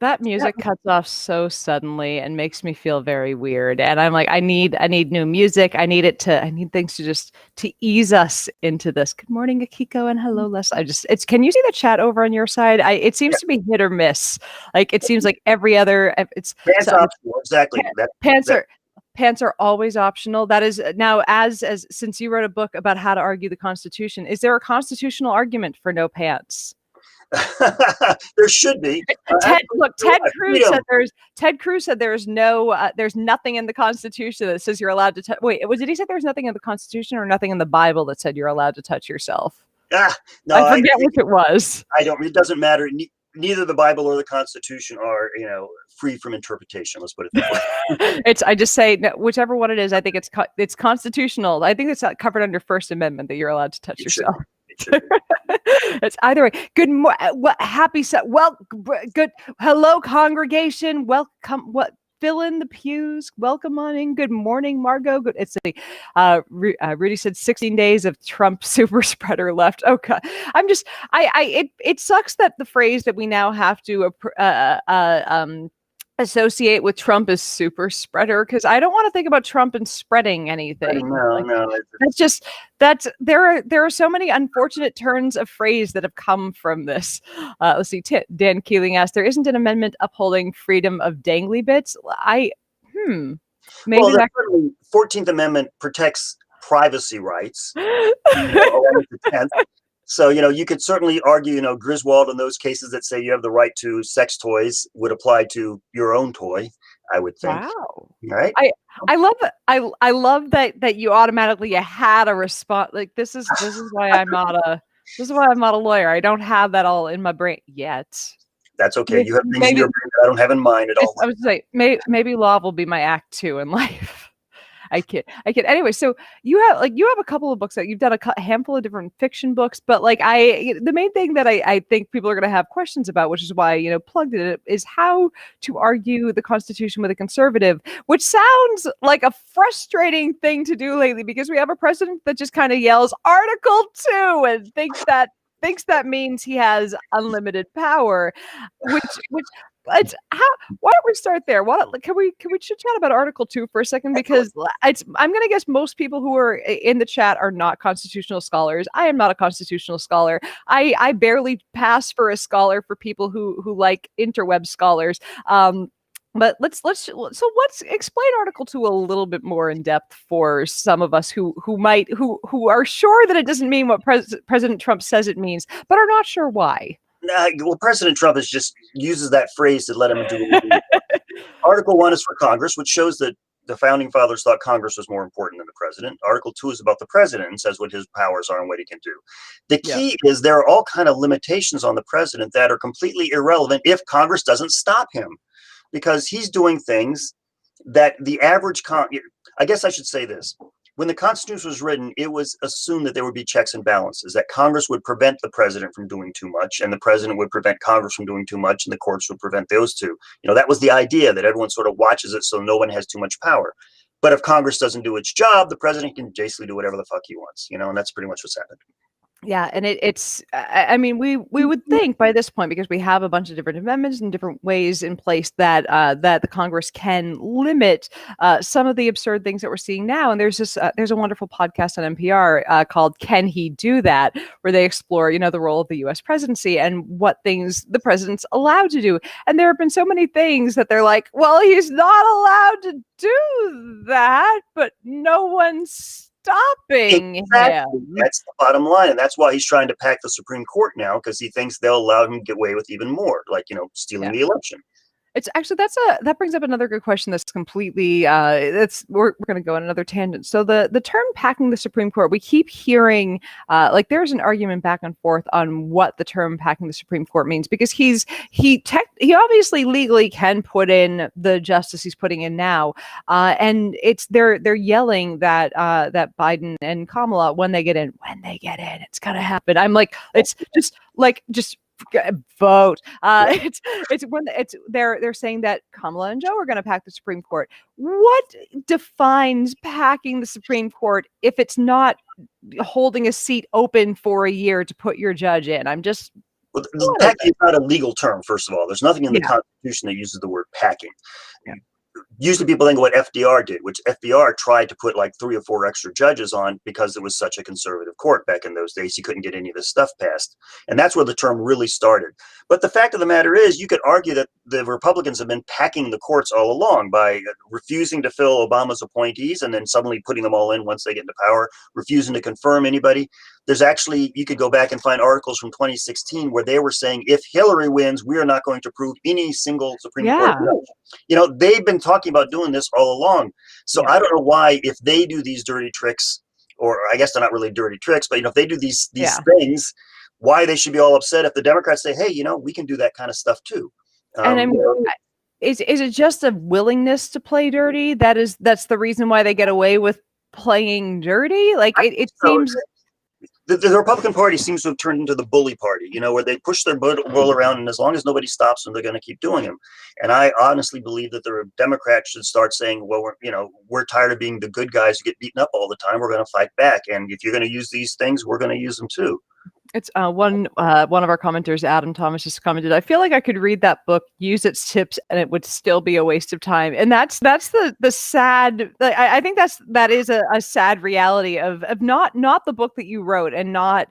That music cuts off so suddenly and makes me feel very weird. And I'm like, I need new music. I need things to ease us into this. Good morning, Akiko, and hello, Les. Can you see the chat over on your side? It seems to be hit or miss. Like it seems like every other, it's Pants optional, exactly. Pants are always optional. That is now, as since you wrote a book about how to argue the Constitution, is there a constitutional argument for no pants? There should be. Ted Cruz said there's nothing in the Constitution that says you're allowed to touch. Wait, did he say there's nothing in the Constitution or nothing in the Bible that said you're allowed to touch yourself? No, I forget which it was. I don't. It doesn't matter. Neither the Bible or the Constitution are, free from interpretation. Let's put it that way. I just say whichever one it is. I think it's constitutional. I think it's covered under First Amendment that you're allowed to touch yourself. It's either way. Good hello congregation, welcome. Fill in the pews, welcome on in. Good morning, Margot. Rudy said 16 days of Trump super spreader left. Okay, it sucks that the phrase that we now have to associate with Trump as super spreader, because I don't want to think about Trump and spreading anything. No. There are so many unfortunate turns of phrase that have come from this. Let's see. Dan Keeling asked, there isn't an amendment upholding freedom of dangly bits. Maybe the 14th Amendment protects privacy rights. So, you could certainly argue, Griswold and those cases that say you have the right to sex toys would apply to your own toy, I would think. Wow. Right. I love it. I love that you automatically had a response. Like this is why I'm not a lawyer. I don't have that all in my brain yet. That's okay. You have things in your brain that I don't have in mind at all. I would say maybe law will be my act 2 in life. I kid. Anyway, so you have a couple of books that you've done a handful of different fiction books, but the main thing that I think people are going to have questions about, which is why plugged it, is how to argue the Constitution with a conservative, which sounds like a frustrating thing to do lately because we have a president that just kind of yells Article 2 and thinks that means he has unlimited power, which. Why don't we start there? Can we chit chat about Article 2 for a second? Because I'm going to guess most people who are in the chat are not constitutional scholars. I am not a constitutional scholar. I barely pass for a scholar for people who like interweb scholars. But let's explain Article 2 a little bit more in depth for some of us who are sure that it doesn't mean what President Trump says it means, but are not sure why. Well, President Trump just uses that phrase to let him do Article 1 is for Congress, which shows that the founding fathers thought Congress was more important than the president. Article 2 is about the president and says what his powers are and what he can do. The key is there are all kind of limitations on the president that are completely irrelevant if Congress doesn't stop him, because he's doing things that the average I guess I should say this. When the Constitution was written, it was assumed that there would be checks and balances, that Congress would prevent the president from doing too much, and the president would prevent Congress from doing too much, and the courts would prevent those two. That was the idea, that everyone sort of watches it so no one has too much power. But if Congress doesn't do its job, the president can basically do whatever the fuck he wants, and that's pretty much what's happened. Yeah, and we would think by this point, because we have a bunch of different amendments and different ways in place that the Congress can limit some of the absurd things that we're seeing now. And there's a wonderful podcast on NPR called "Can He Do That?" where they explore the role of the U.S. presidency and what things the president's allowed to do. And there have been so many things that they're like, well, he's not allowed to do that, but no one's stopping him. That's the bottom line, and that's why he's trying to pack the Supreme Court now, because he thinks they'll allow him to get away with even more, like stealing the election. It's actually that brings up another good question. That's completely we're going to go on another tangent. So the term "packing the Supreme Court," we keep hearing there's an argument back and forth on what the term "packing the Supreme Court" means, because he obviously legally can put in the justice he's putting in now, and they're yelling that Biden and Kamala, when they get in, it's gonna happen. I'm like, it's just vote. They're saying that Kamala and Joe are going to pack the Supreme Court. What defines packing the Supreme Court if it's not holding a seat open for a year to put your judge in? Well, What is packing it? is not a legal term, first of all. There's nothing in the Yeah. Constitution that uses the word packing. Yeah. Usually people think of what FDR did, which FDR tried to put like 3 or 4 extra judges on because it was such a conservative court back in those days. He couldn't get any of this stuff passed. And that's where the term really started. But the fact of the matter is, you could argue that the Republicans have been packing the courts all along by refusing to fill Obama's appointees and then suddenly putting them all in once they get into power, refusing to confirm anybody. There's actually, you could go back and find articles from 2016 where they were saying, if Hillary wins, we are not going to prove any single Supreme Court Yeah. judge. You know, they've been talking about doing this all along. So Yeah. I don't know why, if they do these dirty tricks, or I guess they're not really dirty tricks, but if they do these Yeah. things, why they should be all upset if the Democrats say, hey, we can do that kind of stuff too. And I mean, is it just a willingness to play dirty? That's the reason why they get away with playing dirty? Like it so seems. the Republican Party seems to have turned into the bully party, where they push their bull around, and as long as nobody stops them, they're going to keep doing them. And I honestly believe that the Democrats should start saying, well, we're tired of being the good guys who get beaten up all the time. We're going to fight back. And if you're going to use these things, we're going to use them too. It's one of our commenters, Adam Thomas, just commented, I feel like I could read that book, use its tips, and it would still be a waste of time. And that's the sad. I think that is a sad reality of not the book that you wrote, and not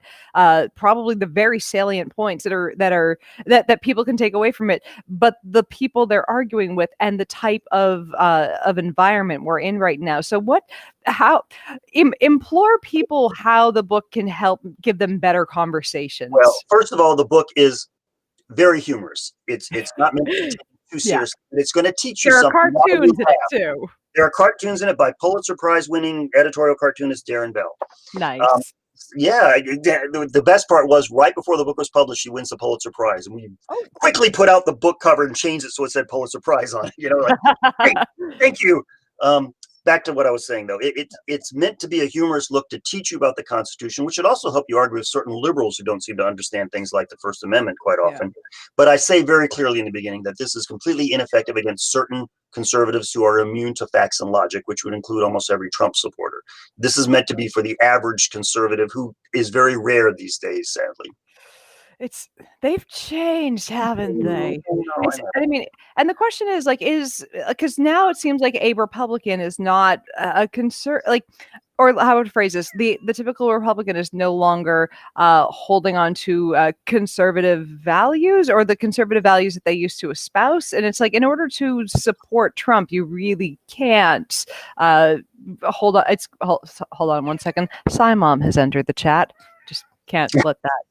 probably the very salient points that people can take away from it, but the people they're arguing with and the type of environment we're in right now. So implore people how the book can help give them better conversations. Well, first of all, the book is very humorous. It's not meant to be taken too seriously. Yeah. It's going to teach you something. There are cartoons in it too. There are cartoons in it by Pulitzer Prize winning editorial cartoonist Darren Bell. Nice. Yeah, the best part was right before the book was published, she wins the Pulitzer Prize, and we quickly put out the book cover and changed it so it said Pulitzer Prize on it. Like, hey, thank you. Back to what I was saying, though, it's meant to be a humorous look to teach you about the Constitution, which should also help you argue with certain liberals who don't seem to understand things like the First Amendment quite often. Yeah. But I say very clearly in the beginning that this is completely ineffective against certain conservatives who are immune to facts and logic, which would include almost every Trump supporter. This is meant to be for the average conservative, who is very rare these days, sadly. They've changed, haven't they? I mean, and the question is because now it seems like a Republican is not a or how I would phrase this, the typical Republican is no longer holding on to conservative values, or the conservative values that they used to espouse. And it's like, in order to support Trump, you really can't hold on. Hold on one second. Simon has entered the chat. Just can't let that.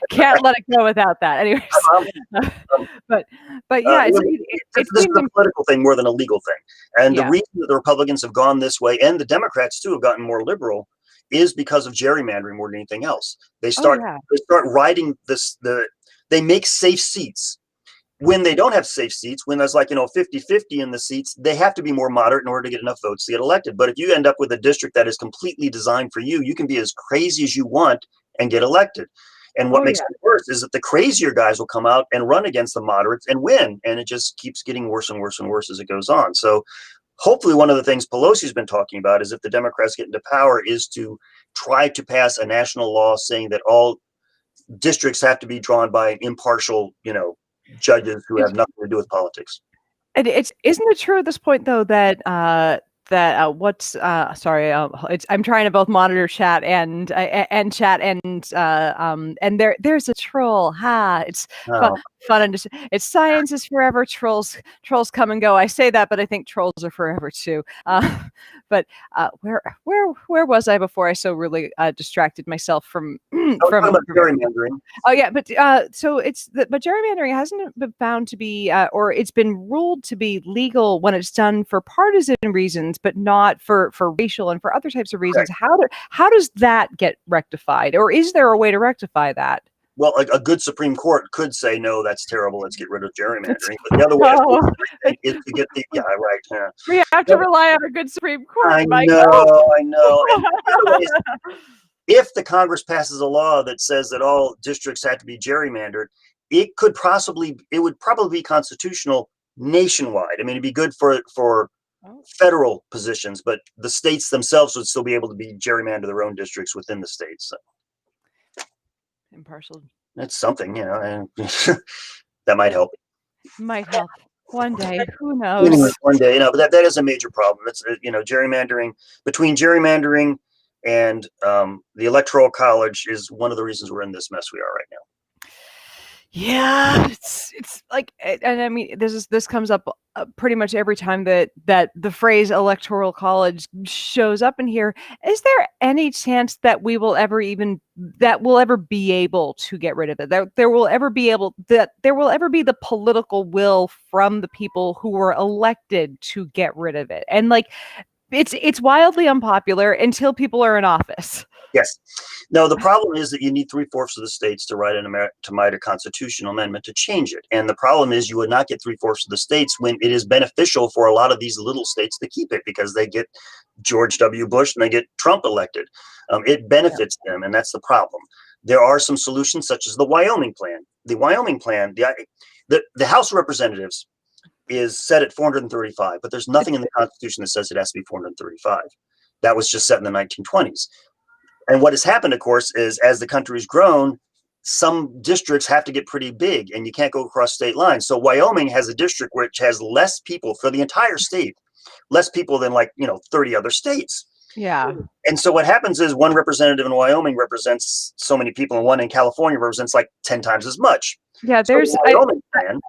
Can't let it go without that. Anyways, but yeah, this is a political thing more than a legal thing. And the reason that the Republicans have gone this way, and the Democrats too have gotten more liberal, is because of gerrymandering more than anything else. They start riding this. They make safe seats. When they don't have safe seats, when there's 50-50 in the seats, they have to be more moderate in order to get enough votes to get elected. But if you end up with a district that is completely designed for you, you can be as crazy as you want and get elected. And what makes it worse is that the crazier guys will come out and run against the moderates and win. And it just keeps getting worse and worse and worse as it goes on. So hopefully one of the things Pelosi's been talking about is, if the Democrats get into power, is to try to pass a national law saying that all districts have to be drawn by impartial, judges who have nothing to do with politics. Isn't it true at this point, though, that I'm trying to both monitor chat and chat, and there's a troll. It's fun and it's science is forever. Trolls come and go. I say that, but I think trolls are forever too. But where was I before I so really distracted myself from gerrymandering? Oh yeah, but but gerrymandering hasn't been found to be, or it's been ruled to be legal when it's done for partisan reasons, but not for racial and for other types of reasons. Right. How does that get rectified, or is there a way to rectify that? Well, a good Supreme Court could say, no, that's terrible, let's get rid of gerrymandering. But the other way is to get the we have to rely on a good Supreme Court. I know. And the other way is, if the Congress passes a law that says that all districts have to be gerrymandered, it would probably be constitutional nationwide. I mean, it'd be good for federal positions, but the states themselves would still be able to be gerrymander their own districts within the states. So. Impartial It's something, and that might help. Might help one day. Who Anyway, knows? one day, but that is a major problem. It's gerrymandering, between gerrymandering and the electoral college is one of the reasons we're in this mess we are right now. Yeah, it's like, and I mean, this comes up pretty much every time that the phrase electoral college shows up in here. Is there any chance that we'll ever be able to get rid of it? That there will ever be the political will from the people who were elected to get rid of it? And like, it's wildly unpopular until people are in office. Yes. No, the problem is that you need 3/4 of the states to write a constitutional amendment to change it. And the problem is you would not get 3/4 of the states when it is beneficial for a lot of these little states to keep it, because they get George W. Bush and they get Trump elected. It benefits them, and that's the problem. There are some solutions, such as the Wyoming plan. The Wyoming plan, the House of Representatives is set at 435, but there's nothing in the Constitution that says it has to be 435. That was just set in the 1920s. And what has happened, of course, is as the country's grown, some districts have to get pretty big, and you can't go across state lines. So Wyoming has a district which has less people for the entire state, less people than 30 other states. Yeah. And so what happens is one representative in Wyoming represents so many people, and one in California represents like 10 times as much. Yeah, there's so the Wyoming plan,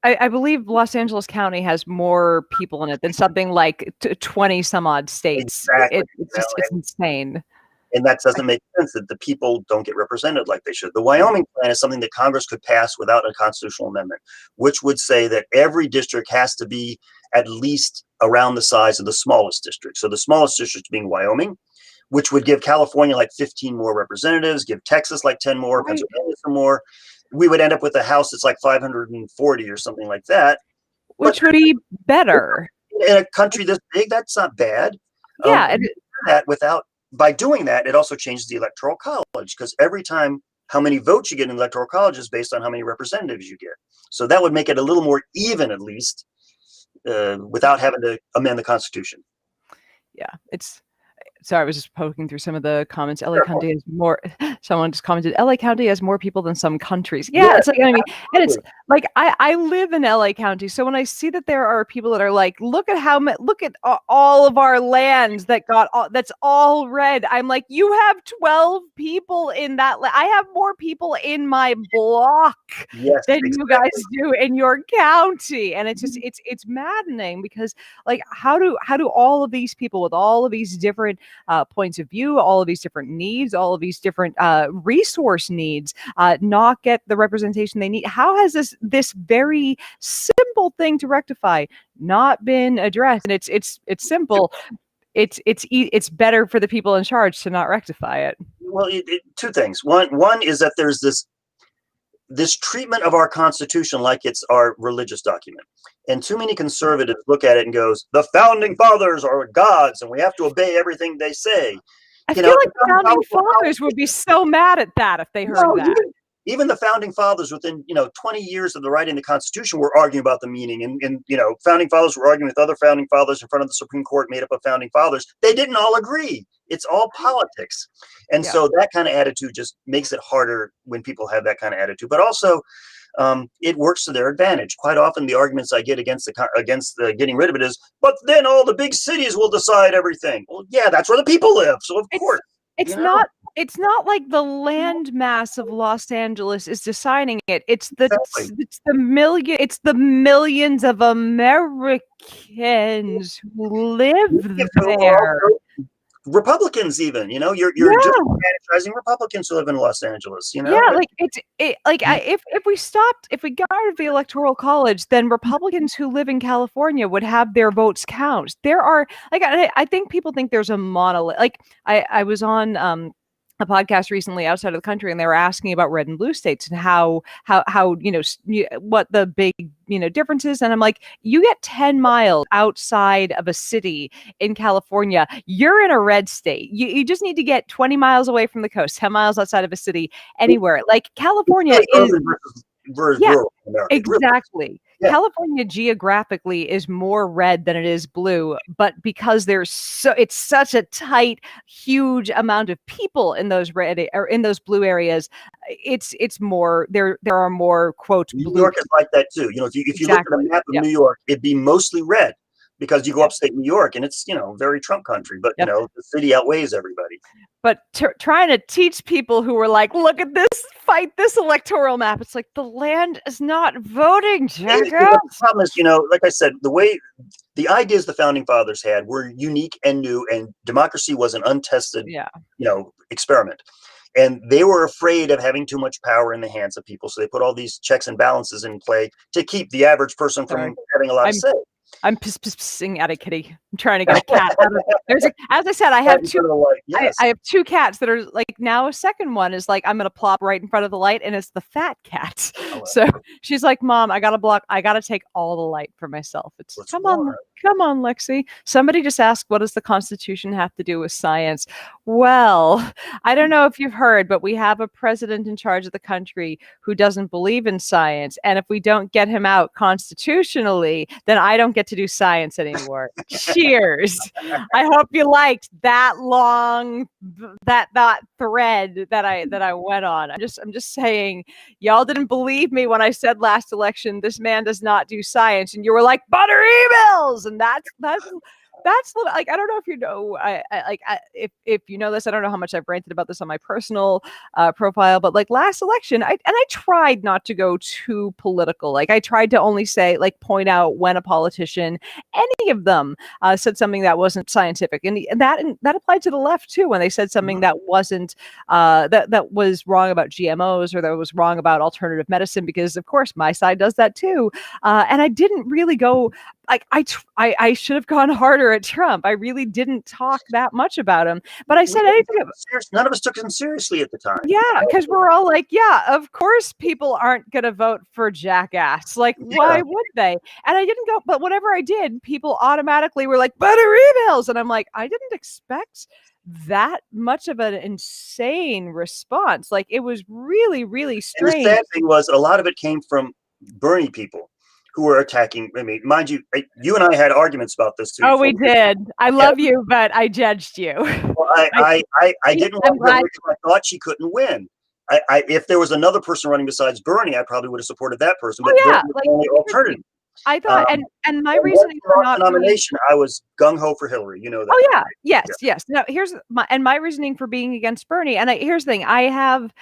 I believe Los Angeles County has more people in it than something like 20 some odd states. Exactly. It's insane. And that doesn't make sense, that the people don't get represented like they should. The Wyoming plan is something that Congress could pass without a constitutional amendment, which would say that every district has to be at least around the size of the smallest district. So the smallest district being Wyoming, which would give California like 15 more representatives, give Texas like 10 more, Right. Pennsylvania some more. We would end up with a House that's like 540 or something like that. Which would be better. In a country this big, that's not bad. Yeah. By doing that, it also changes the electoral college, because every time how many votes you get in the electoral college is based on how many representatives you get. So that would make it a little more even, at least, without having to amend the Constitution. Yeah, sorry, I was just poking through some of the comments. LA County has more. Someone just commented, LA County has more people than some countries. Yeah, it's like, I mean, and it's like, I live in LA County, so when I see that there are people that are like, look at all of our lands that's all red. I'm like, you have 12 people in that. I have more people in my block than you guys do in your county, and it's just it's maddening, because like, how do all of these people with all of these different points of view, all of these different needs, all of these different resource needs, not get the representation they need? How has this very simple thing to rectify not been addressed? And it's simple. It's better for the people in charge to not rectify it. Well, two things. One is that there's this treatment of our Constitution like it's our religious document. And too many conservatives look at it and goes, the founding fathers are gods and we have to obey everything they say. I feel like the founding fathers would be so mad at that if they heard that. Even the founding fathers, within 20 years of the writing of the Constitution, were arguing about the meaning. And founding fathers were arguing with other founding fathers in front of the Supreme Court made up of founding fathers. They didn't all agree. It's all politics. And so that kind of attitude just makes it harder when people have that kind of attitude. But also, it works to their advantage. Quite often, the arguments I get against getting rid of it is, but then all the big cities will decide everything. Well, yeah, that's where the people live. So of course, it's not. It's not like the land mass of Los Angeles is deciding it. It's the millions of Americans who live there. Republicans, even, you're disenfranchising Republicans who live in Los Angeles. Yeah, like if we got rid of the electoral college, then Republicans who live in California would have their votes count. There are, like, I think people think there's a monolith. Like, I was on a podcast recently outside of the country, and they were asking about red and blue states and how what the big differences. And I'm like, you get 10 miles outside of a city in California, you're in a red state. You just need to get 20 miles away from the coast, 10 miles outside of a city, anywhere. Like, California is rural America. Exactly. Yeah. California geographically is more red than it is blue, but because it's such a tight, huge amount of people in those red or in those blue areas, it's more there are more quote New blue York is people. like that too. You know, if you look at a Exactly. map of Yeah. New York, it'd be mostly red because you go Yeah. upstate New York and it's, very Trump country, but Yep. the city outweighs everybody. But trying to teach people who were like, look at this, fight this electoral map. It's like the land is not voting, jackass. The problem is, like I said, the ideas the founding fathers had were unique and new, and democracy was an untested, Yeah. experiment. And they were afraid of having too much power in the hands of people. So they put all these checks and balances in play to keep the average person Sorry. from having a lot of say. I'm pissing at a kitty. I'm trying to get a cat out of as I said, I have Right in two. front of the light. Yes. I have two cats that are like now a second one is like I'm gonna plop right in front of the light and it's the fat cat. Oh, So she's like, Mom, I gotta take all the light for myself. It's What's come more? on, Lexi. Somebody just asked, what does the Constitution have to do with science? Well, I don't know if you've heard, but we have a president in charge of the country who doesn't believe in science. And if we don't get him out constitutionally, then I don't get to do science anymore. Cheers. I hope you liked that long that thread that I went on. I'm just saying, y'all didn't believe me when I said last election this man does not do science, and you were like butter emails, and that's like I don't know if you know if you know this. I don't know how much I've ranted about this on my personal profile, but like last election, I tried not to go too political. Like I tried to only say point out when a politician, any of them, said something that wasn't scientific, and that applied to the left too when they said something that wasn't that was wrong about GMOs or that was wrong about alternative medicine, because of course my side does that too, and I didn't really go. Like I should have gone harder at Trump. I really didn't talk that much about him, but I said anything. None of us took him seriously at the time. Yeah, because we're all like, yeah, of course people aren't gonna vote for jackass. Like, why would they? And I didn't go, but whenever I did, people automatically were like, better emails, and I'm like, I didn't expect that much of an insane response. Like, it was really, really strange. And the sad thing was, a lot of it came from Bernie people who were attacking. I mean, mind you, you and I had arguments about this too. Oh, we did. I love you, but I judged you. Well, I didn't want Hillary because I thought she couldn't win. If there was another person running besides Bernie, I probably would have supported that person. But yeah, was the only alternative. I thought, and my reasoning for not the nomination, I was gung ho for Hillary. You know that. Oh yeah, yes. Now here's my reasoning for being against Bernie. And here's the thing: I have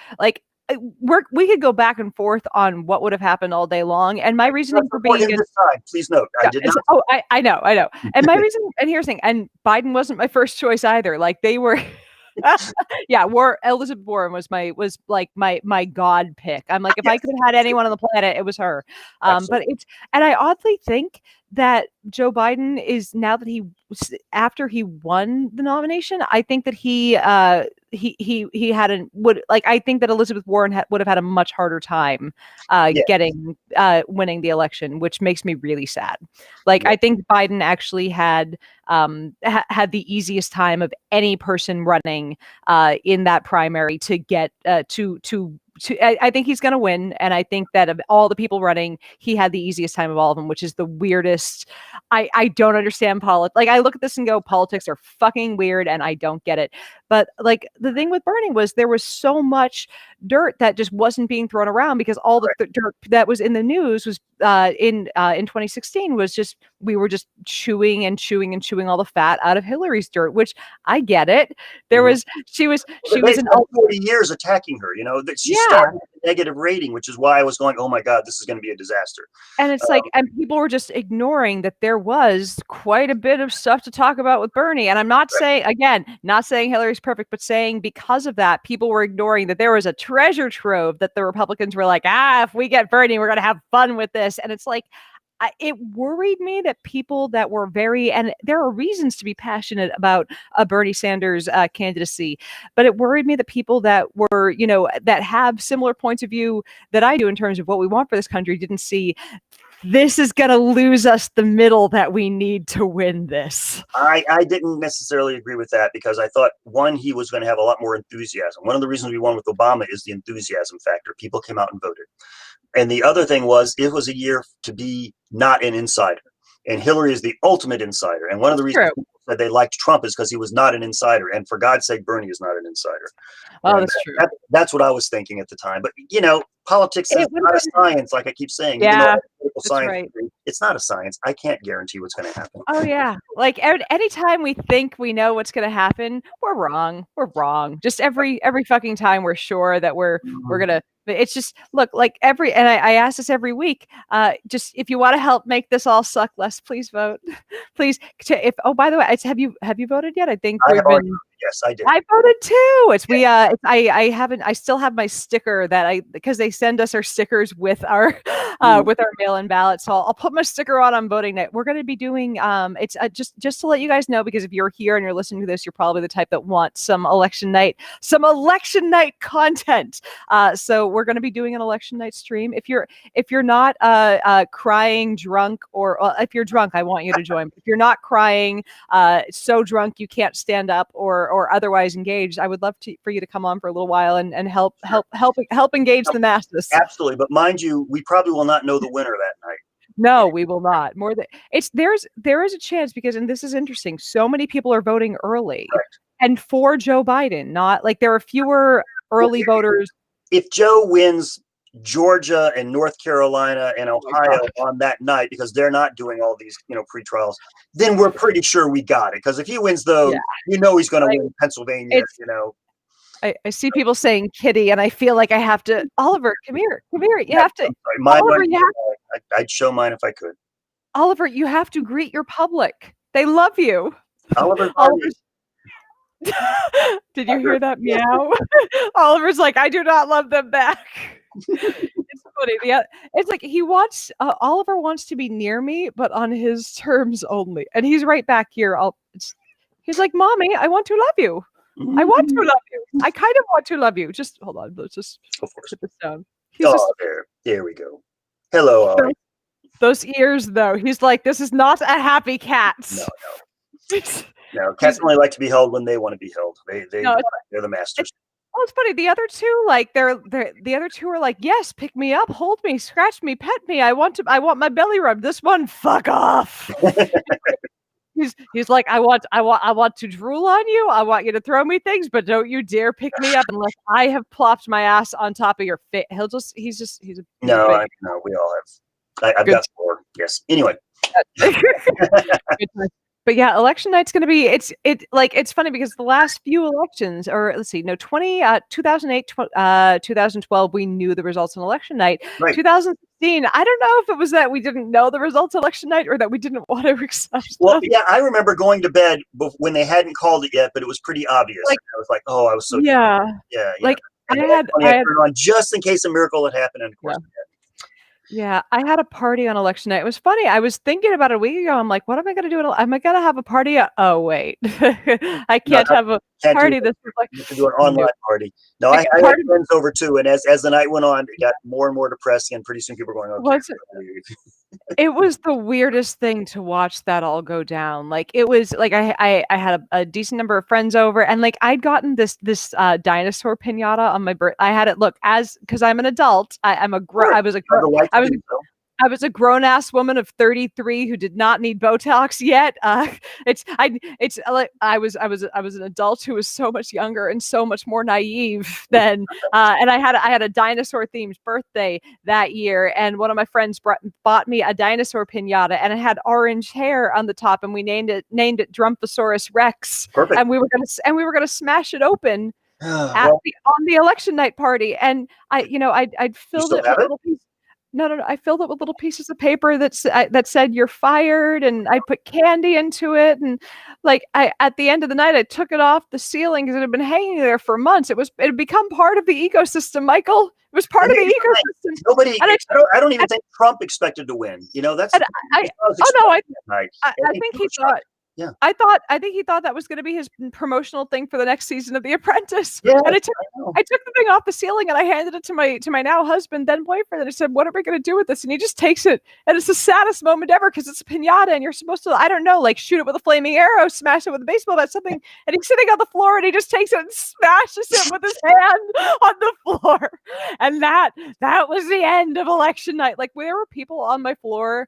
we could go back and forth on what would have happened all day long. And my reasoning for being against this side, please note, I did not. Oh, I know. And my reason, and here's the thing: and Biden wasn't my first choice either. Like they were. Yeah, Elizabeth Warren was my god pick. I'm like, if I could have had anyone on the planet, it was her. But and I oddly think that Joe Biden is, now that after he won the nomination, I think that he I think that Elizabeth Warren would have had a much harder time winning the election, which makes me really sad. I think Biden actually had the easiest time of any person running in that primary to get I think he's going to win. And I think that of all the people running, he had the easiest time of all of them, which is the weirdest. I don't understand politics. I look at this and go, politics are fucking weird and I don't get it. But the thing with Bernie was there was so much dirt that just wasn't being thrown around, because all the dirt that was in the news was in 2016 was just, we were just chewing all the fat out of Hillary's dirt, which I get it. There was, she was in 40 years attacking her, that she started with a negative rating, which is why I was going, oh my God, this is going to be a disaster. And it's and people were just ignoring that there was quite a bit of stuff to talk about with Bernie. And I'm not saying, again, not saying Hillary's perfect, but saying because of that, people were ignoring that there was a treasure trove that the Republicans were like, if we get Bernie, we're going to have fun with this. And it's it worried me that people that were and there are reasons to be passionate about a Bernie Sanders candidacy, but it worried me that people that were, that have similar points of view that I do in terms of what we want for this country didn't see this is going to lose us the middle that we need to win this. I didn't necessarily agree with that, because I thought, one, he was going to have a lot more enthusiasm. One of the reasons we won with Obama is the enthusiasm factor. People came out and voted. And the other thing was, it was a year to be not an insider. And Hillary is the ultimate insider. And one of the reasons people said they liked Trump is because he was not an insider. And for God's sake, Bernie is not an insider. Oh, that's true. That's what I was thinking at the time. But, politics is not a science, like I keep saying. Yeah, political science, it's not a science. I can't guarantee what's going to happen. Oh, yeah. Like anytime we think we know what's going to happen, we're wrong. We're wrong. Just every fucking time we're sure that we're going to. It's just, look, like and I ask this every week, just if you want to help make this all suck less, please vote. Please. By the way, have you voted yet? I think yes, I did. I voted too. I still have my sticker because they send us our stickers with our mail-in ballot. So I'll put my sticker on voting night. We're going to be doing it's just to let you guys know, because if you're here and you're listening to this, you're probably the type that wants some election night content. So we're going to be doing an election night stream. If you're not crying drunk, or if you're drunk, I want you to join. If you're not crying so drunk you can't stand up or otherwise engaged, I would love for you to come on for a little while and help engage the masses. Absolutely. But mind you, we probably will not know the winner that night. No, we will not. There is a chance, because, and this is interesting, so many people are voting early. Correct. And for Joe Biden, not like there are fewer early voters. If Joe wins Georgia and North Carolina and Ohio on that night, because they're not doing all these, pre-trials, then we're pretty sure we got it. Because if he wins those, he's going to win Pennsylvania, I see people saying kitty, and I feel like I have to. Oliver, come here. You have to. Oliver, I'd show mine if I could. Oliver, you have to greet your public. They love you. Oliver's Did you hear that meow? Oliver's like, I do not love them back. It's funny. Yeah, it's like Oliver wants to be near me, but on his terms only. And he's right back here. He's like, Mommy, I want to love you. I want to love you. I kind of want to love you. Just hold on. Let's just put this down. There we go. Hello. Those ears, though. He's like, this is not a happy cat. No, cats only like to be held when they want to be held. They're the masters. Oh, it's funny. The other two are like, yes, pick me up, hold me, scratch me, pet me. I want my belly rubbed. This one, fuck off. He's like, I want to drool on you. I want you to throw me things, but don't you dare pick me up unless I have plopped my ass on top of your face. He's a no. We all have. I've got 4. Yes. Anyway. But yeah, election night's going to be, it's funny because the last few elections, or let's see, 2008, 2012, we knew the results on election night. Right. 2016, I don't know if it was that we didn't know the results election night or that we didn't want to accept Well, them. Yeah, I remember going to bed when they hadn't called it yet, but it was pretty obvious. I was like, oh, I was so yeah. Like, I had turned on just in case a miracle had happened, and of course Yeah, I had a party on election night. It was funny. I was thinking about it a week ago. I'm like, what am I going to do? Am I going to have a party? Oh, wait. I can't have a party this week. You have to do an online party. No, I had friends over too. And as the night went on, it got more and more depressing. And pretty soon people were going, it was the weirdest thing to watch that all go down. Like, it was like I had a decent number of friends over, and like I'd gotten this dinosaur pinata on my birthday. I had it because I'm an adult. I was a grown-ass woman of 33 who did not need Botox yet. I was an adult who was so much younger and so much more naive than. And I had a dinosaur-themed birthday that year, and one of my friends bought me a dinosaur pinata, and it had orange hair on the top, and we named it Drumphosaurus Rex. Perfect. And we were gonna smash it open on the election night party, and I'd filled it with little pieces. No. I filled it with little pieces of paper that said "you're fired," and I put candy into it. And like at the end of the night, I took it off the ceiling because it had been hanging there for months. It had become part of the ecosystem, Michael. It was part of the ecosystem. Nobody. I don't even think Trump expected to win. That's. I think he thought. Yeah. I think he thought that was going to be his promotional thing for the next season of The Apprentice. Yeah, And I took the thing off the ceiling and I handed it to my now husband, then boyfriend, and I said, "What are we going to do with this?" And he just takes it, and it's the saddest moment ever because it's a pinata, and you're supposed to, I don't know, like shoot it with a flaming arrow, smash it with a baseball bat, something. And he's sitting on the floor, and he just takes it and smashes it with his hand on the floor. And that was the end of election night. Like, there were people on my floor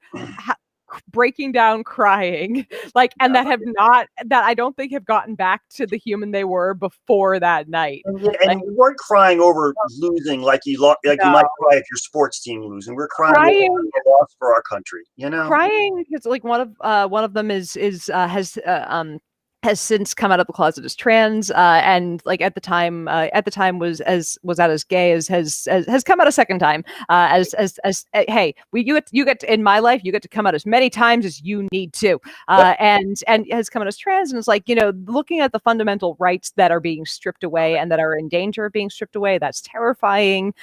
breaking down crying, like, and that I don't think have gotten back to the human they were before that night. And Like, we weren't crying over losing like you might cry if your sports team losing. We're crying over the loss for our country, crying because, like, one of them has since come out of the closet as trans, and like at the time was out as gay, as has come out a second time, as hey, you get to, in my life, you get to come out as many times as you need to, and has come out as trans. And it's like, looking at the fundamental rights that are being stripped away and that are in danger of being stripped away, that's terrifying.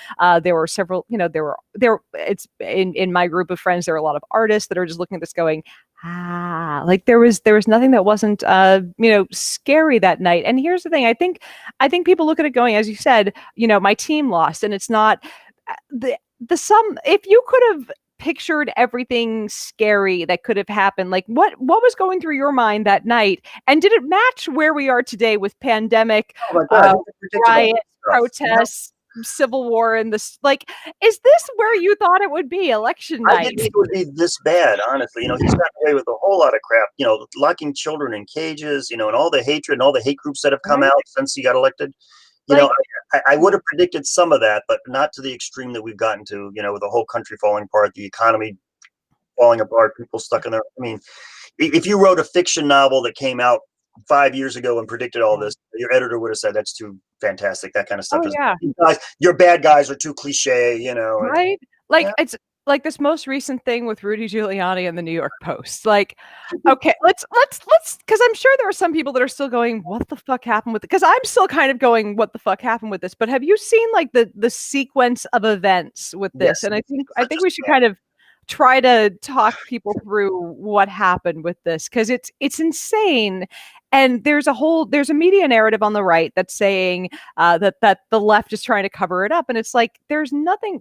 There were several, it's in my group of friends, there are a lot of artists that are just looking at this going, like there was nothing that wasn't scary that night. And here's the thing, I think people look at it going, as you said, my team lost, and it's not the sum. If you could have pictured everything scary that could have happened, like what was going through your mind that night, and did it match where we are today with pandemic, riots, protests, civil war, and this, like, is this where you thought it would be election night? I didn't think it would be this bad, honestly. He's gotten away with a whole lot of crap, locking children in cages, and all the hatred and all the hate groups that have come out since he got elected. I would have predicted some of that, but not to the extreme that we've gotten to, with the whole country falling apart, the economy falling apart, people stuck in there. I mean, if you wrote a fiction novel that came out 5 years ago and predicted all this, your editor would have said, "That's too fantastic. That kind of stuff your bad guys are too cliche," right? Like, it's like this most recent thing with Rudy Giuliani and the New York Post. Like, okay, let's because I'm sure there are some people that are still going, "What the fuck happened with it?" Because I'm still kind of going, "What the fuck happened with this?" But have you seen like the sequence of events with this? Yes. And I think we should kind of try to talk people through what happened with this, because it's insane. And there's a media narrative on the right that's saying that the left is trying to cover it up, and it's like there's nothing.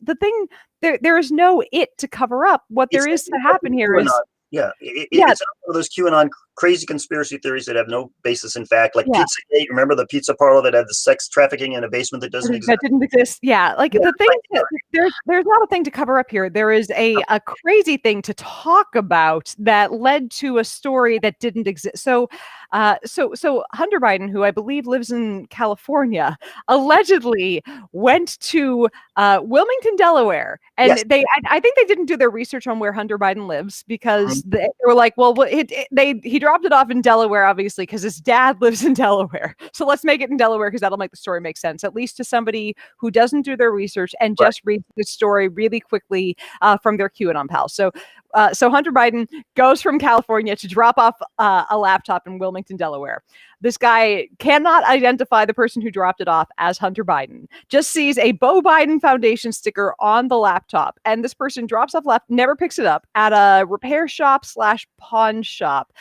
There is no it to cover up. What there is to happen here is it's one of those QAnon crazy conspiracy theories that have no basis in fact. Like Pizzagate, remember the pizza parlor that had the sex trafficking in a basement that didn't exist? Yeah, like the thing, there's not a thing to cover up here. There is a crazy thing to talk about that led to a story that didn't exist. So Hunter Biden, who I believe lives in California, allegedly went to Wilmington, Delaware, and I think they didn't do their research on where Hunter Biden lives, because they were like, well, he dropped it off in Delaware, obviously, because his dad lives in Delaware. So let's make it in Delaware, because that'll make the story make sense, at least to somebody who doesn't do their research and just reads the story really quickly from their QAnon pals. So Hunter Biden goes from California to drop off a laptop in Wilmington, Delaware. This guy cannot identify the person who dropped it off as Hunter Biden, just sees a Beau Biden Foundation sticker on the laptop. And this person drops off never picks it up at a repair shop / pawn shop.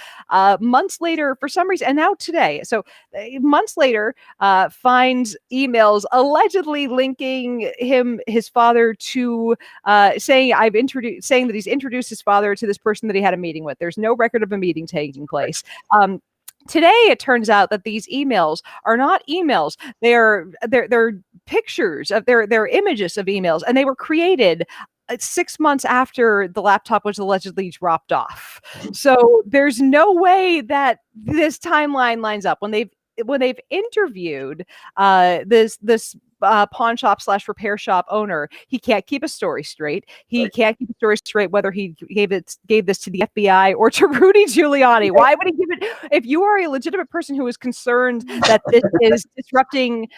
Months later, for some reason, and now today, so months later, finds emails allegedly linking his father to saying that he's introduced his father to this person that he had a meeting with. There's no record of a meeting taking place. Today, it turns out that these emails are not emails. They're pictures of they're images of emails, and they were created 6 months after the laptop was allegedly dropped off. So there's no way that this timeline lines up. When they've interviewed this pawn shop / repair shop owner, he can't keep a story straight. He can't keep a story straight whether he gave this to the FBI or to Rudy Giuliani. Why would he give it? If you are a legitimate person who is concerned that this is disrupting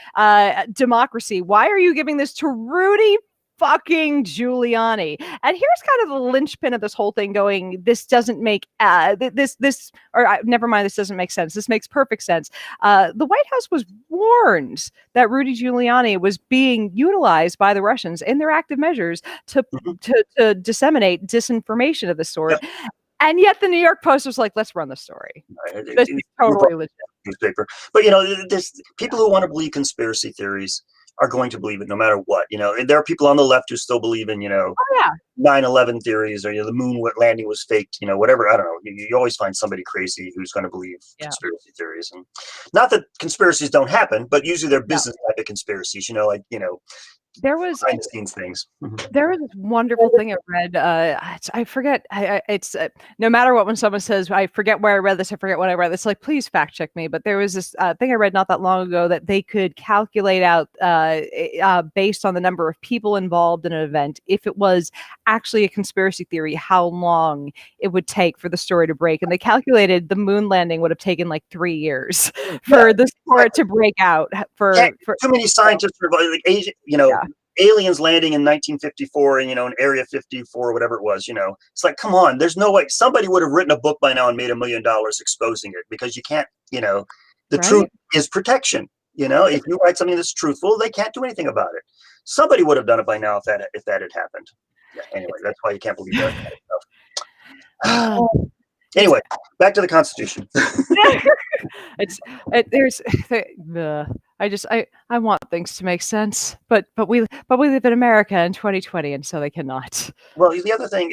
democracy, why are you giving this to Rudy fucking Giuliani? And here's kind of the linchpin of this whole thing going, this doesn't make never mind, this doesn't make sense. This makes perfect sense. The White House was warned that Rudy Giuliani was being utilized by the Russians in their active measures to disseminate disinformation of this sort. And yet the New York Post was like, let's run the story. This is totally legit. Newspaper. But, there's people who want to believe conspiracy theories are going to believe it no matter what. And there are people on the left who still believe in, Oh, yeah. 9/11 theories, or the moon landing was faked, whatever. I don't know. You always find somebody crazy who's going to believe conspiracy theories, and not that conspiracies don't happen, but usually they're business type of conspiracies. There was behind the scenes things. There was this wonderful thing I read. I forget. It's no matter what, when someone says, I forget where I read this, I forget when I read this, like, please fact check me. But there was this thing I read not that long ago that they could calculate out based on the number of people involved in an event, if it was actually a conspiracy theory, how long it would take for the story to break. And they calculated the moon landing would have taken like 3 years for it to break out. For too many scientists are like, aliens landing in 1954 and in Area 54 or whatever it was. It's like, come on, there's no way somebody would have written a book by now and made $1 million exposing it, because you can't. The truth is protection. If you write something that's truthful, they can't do anything about it. Somebody would have done it by now if that had happened. Anyway, that's why you can't believe that kind of stuff. Anyway, back to the Constitution. I want things to make sense, but we live in America in 2020, and so they cannot. Well, the other thing,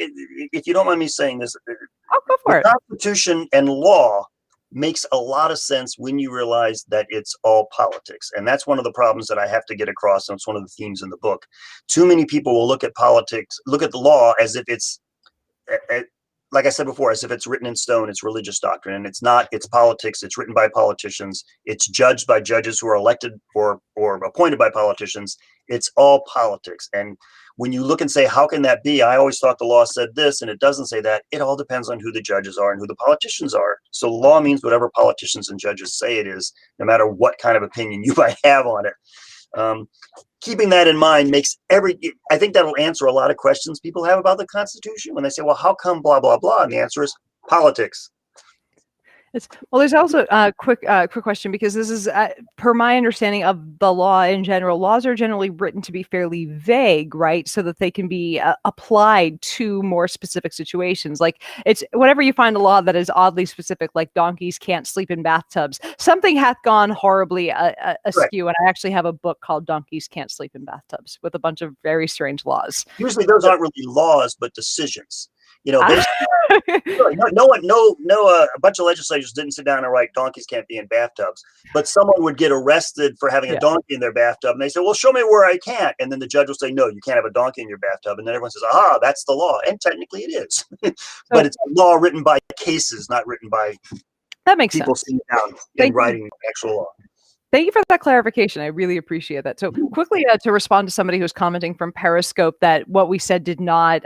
if you don't mind me saying this, go for it. Constitution and law makes a lot of sense when you realize that it's all politics, and that's one of the problems that I have to get across, and it's one of the themes in the book. Too many people will look at the law as if it's, like I said before, as if it's written in stone. It's religious doctrine, and it's not. It's politics. It's written by politicians. It's judged by judges who are elected or appointed by politicians. It's all politics. And when you look and say, how can that be? I always thought the law said this, and it doesn't say that. It all depends on who the judges are and who the politicians are. So law means whatever politicians and judges say it is, no matter what kind of opinion you might have on it. Keeping that in mind I think that'll answer a lot of questions people have about the Constitution when they say, well, how come blah, blah, blah? And the answer is politics. There's also a quick question, because this is, per my understanding of the law in general, laws are generally written to be fairly vague, right? So that they can be applied to more specific situations. Like, it's whenever you find a law that is oddly specific, like donkeys can't sleep in bathtubs, something hath gone horribly askew. And I actually have a book called Donkeys Can't Sleep in Bathtubs with a bunch of very strange laws. Usually those aren't really laws, but decisions. No one, a bunch of legislators didn't sit down and write donkeys can't be in bathtubs, but someone would get arrested for having a donkey in their bathtub, and they say, well, show me where I can't. And then the judge will say, no, you can't have a donkey in your bathtub. And then everyone says, aha, that's the law. And technically it is, but it's a law written by cases, not written by people sitting down and writing actual law. Thank you for that clarification. I really appreciate that. So quickly, to respond to somebody who's commenting from Periscope that what we said did not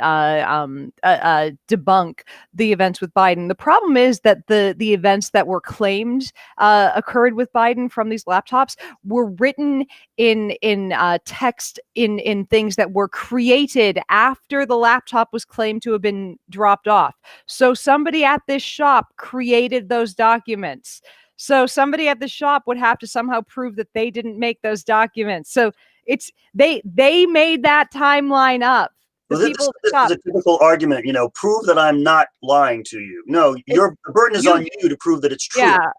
debunk the events with Biden. The problem is that the events that were claimed occurred with Biden from these laptops were written in text in things that were created after the laptop was claimed to have been dropped off. So somebody at this shop created those documents. So somebody at the shop would have to somehow prove that they didn't make those documents. So it's they made that timeline up. This is a typical argument, prove that I'm not lying to you. No, the burden is on you to prove that it's true. Yeah,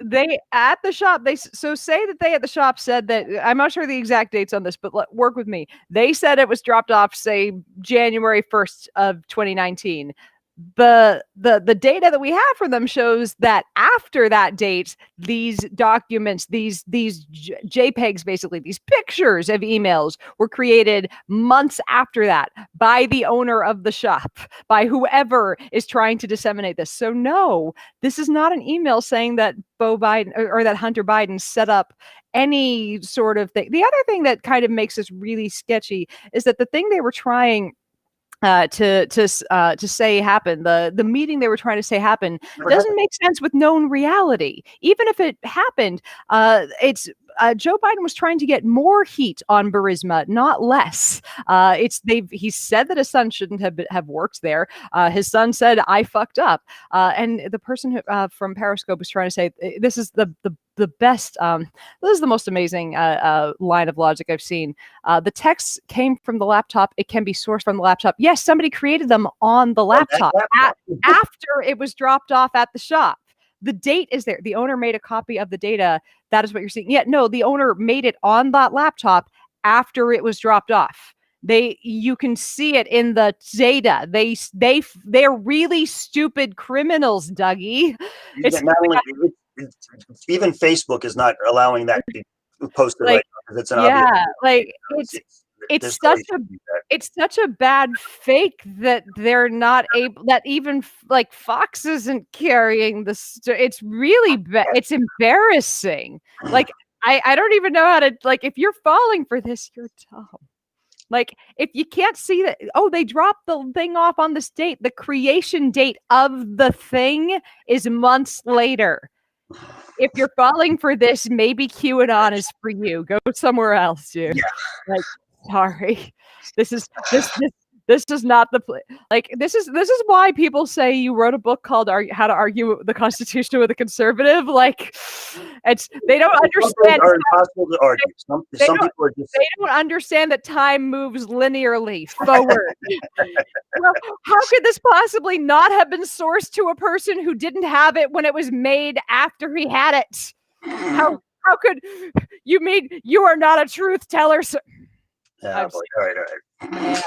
they at the shop, say that they at the shop said that, I'm not sure the exact dates on this, but work with me. They said it was dropped off, say, January 1st of 2019. The data that we have from them shows that after that date, these documents, these JPEGs, basically these pictures of emails, were created months after that by the owner of the shop, by whoever is trying to disseminate this. So no, this is not an email saying that Beau Biden or that Hunter Biden set up any sort of thing. The other thing that kind of makes this really sketchy is that the thing they were trying to say happened, the meeting they were trying to say happened, doesn't make sense with known reality. Even if it happened, it's Joe Biden was trying to get more heat on Burisma, not less. He said that his son shouldn't have worked there. His son said, I fucked up. And the person from Periscope was trying to say, this is the the best. This is the most amazing line of logic I've seen. The text came from the laptop. It can be sourced from the laptop. Yes, somebody created them on the laptop after it was dropped off at the shop. The date is there. The owner made a copy of the data. That is what you're seeing. Yeah, no, the owner made it on that laptop after it was dropped off. You can see it in the data. They're really stupid criminals, Dougie. It's not only, even Facebook is not allowing that to be posted right now because it's an obvious. Like it's such a bad fake that they're not able, that even like Fox isn't carrying this. It's really bad. It's embarrassing. Like I don't even know how to, like, if you're falling for this, you're dumb. Like, if you can't see that, they dropped the thing off on this date. The creation date of the thing is months later. If you're falling for this, maybe QAnon is for you. Go somewhere else, dude. Yeah. Like, sorry. This is not the like. This is why people say you wrote a book called How to Argue the Constitution with a Conservative. Like, they don't understand. Are impossible to argue. Some people are just. They don't understand that time moves linearly forward. Well, how could this possibly not have been sourced to a person who didn't have it when it was made after he had it? How could you are not a truth teller? Yeah, all right. I'm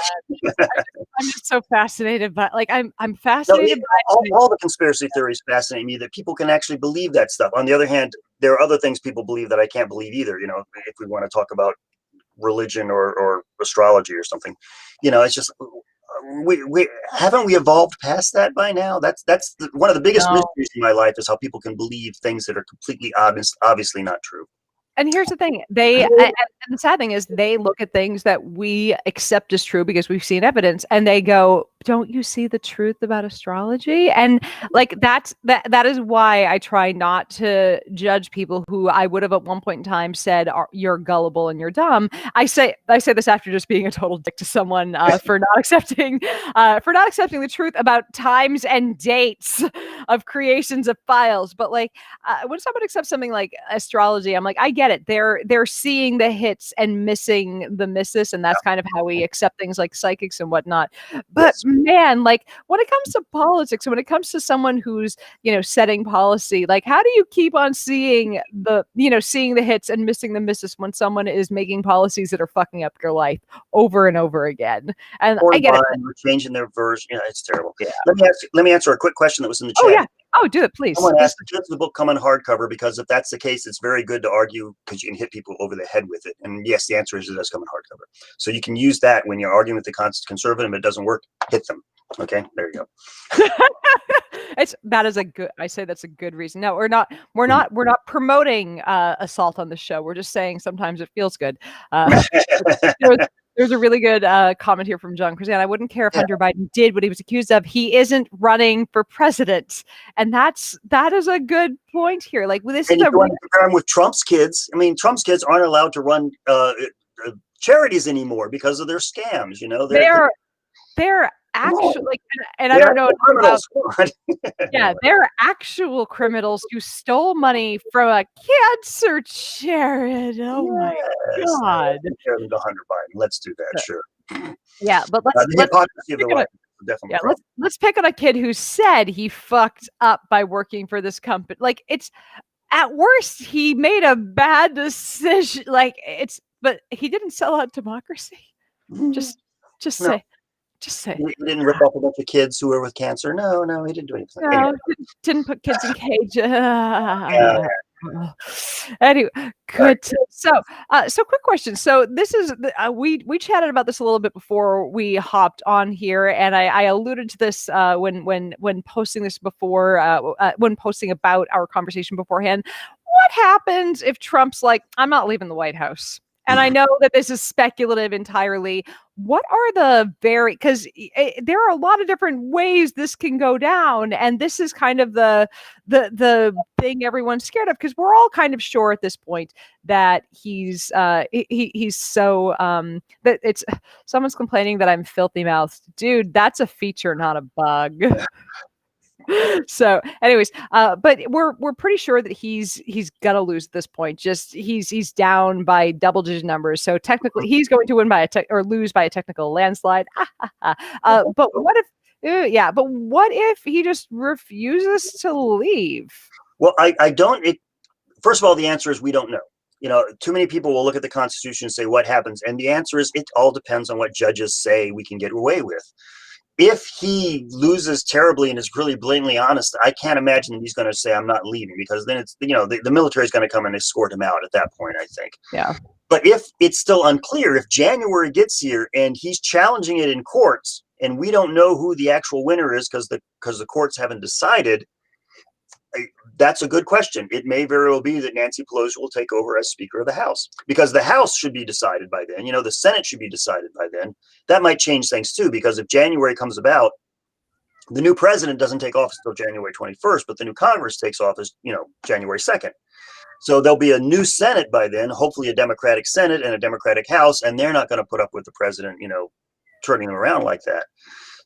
just so fascinated by, like, I'm fascinated by all the conspiracy theories fascinate me, that people can actually believe that stuff. On the other hand, there are other things people believe that I can't believe either. You know, if we want to talk about religion or astrology or something, you know, it's just we haven't we evolved past that by now. That's one of the biggest mysteries in my life, is how people can believe things that are completely obviously not true. And here's the thing, and the sad thing is, they look at things that we accept as true because we've seen evidence, and they go, don't you see the truth about astrology? And like, that is why I try not to judge people who I would have at one point in time said, you're gullible and you're dumb. I say this after just being a total dick to someone for not accepting the truth about times and dates of creations of files. But like, when someone accepts something like astrology, I'm like, I get it. They're seeing the hits and missing the misses, and that's kind of how we accept things like psychics and whatnot. But man, like, when it comes to politics, when it comes to someone who's, setting policy, like, how do you keep on seeing the hits and missing the misses when someone is making policies that are fucking up your life over and over again? And I get it. We're changing their version. Yeah, it's terrible. Yeah. Let me answer a quick question that was in the chat. Oh yeah. Oh, do it, please. Someone asked, does the book come on hardcover? Because if that's the case, it's very good to argue, because you can hit people over the head with it. And yes, the answer is it does come on hardcover. So you can use that when you're arguing with the conservative. If it doesn't work, hit them. Okay, there you go. I say that's a good reason. No, we're not promoting assault on the show. We're just saying sometimes it feels good. There's a really good comment here from John Krasan. I wouldn't care if Hunter Biden did what he was accused of. He isn't running for president, and that is a good point here. Like, this is compare him with Trump's kids. I mean, Trump's kids aren't allowed to run charities anymore because of their scams. They're actually, like, and I don't know about, they're actual criminals who stole money from a cancer charity. Oh my God! Compare them to Hunter Biden. Let's do that. Sure. Yeah, but let's pick on a kid who said he fucked up by working for this company. Like, it's, at worst, he made a bad decision. Like, but he didn't sell out democracy. Just say. He didn't rip off a bunch of kids who were with cancer. No, he didn't do anything. No, didn't put kids in cages. Anyway, good. So quick question. So this is we chatted about this a little bit before we hopped on here, and I alluded to this when posting this before, when posting about our conversation beforehand. What happens if Trump's like, I'm not leaving the White House? And I know that this is speculative entirely. What are because there are a lot of different ways this can go down, and this is kind of the thing everyone's scared of, because we're all kind of sure at this point that he's so that it's, someone's complaining that I'm filthy mouthed. Dude, that's a feature, not a bug. So, anyways, but we're pretty sure that he's gonna lose at this point. Just he's down by double-digit numbers. So technically, he's going to win by or lose by a technical landslide. But what if? Yeah, but what if he just refuses to leave? Well, I don't. First of all, the answer is we don't know. Too many people will look at the Constitution and say, what happens? And the answer is it all depends on what judges say we can get away with. If he loses terribly and is really blatantly honest, I can't imagine that he's going to say, I'm not leaving, because then it's, the military is going to come and escort him out at that point, I think. Yeah. But if it's still unclear, if January gets here and he's challenging it in courts and we don't know who the actual winner is because the courts haven't decided, that's a good question. It may very well be that Nancy Pelosi will take over as Speaker of the House, because the House should be decided by then. The Senate should be decided by then. That might change things too, because if January comes about, the new president doesn't take office until January 21st, but the new Congress takes office, January 2nd. So there'll be a new Senate by then, hopefully a Democratic Senate and a Democratic House, and they're not going to put up with the president, turning them around like that.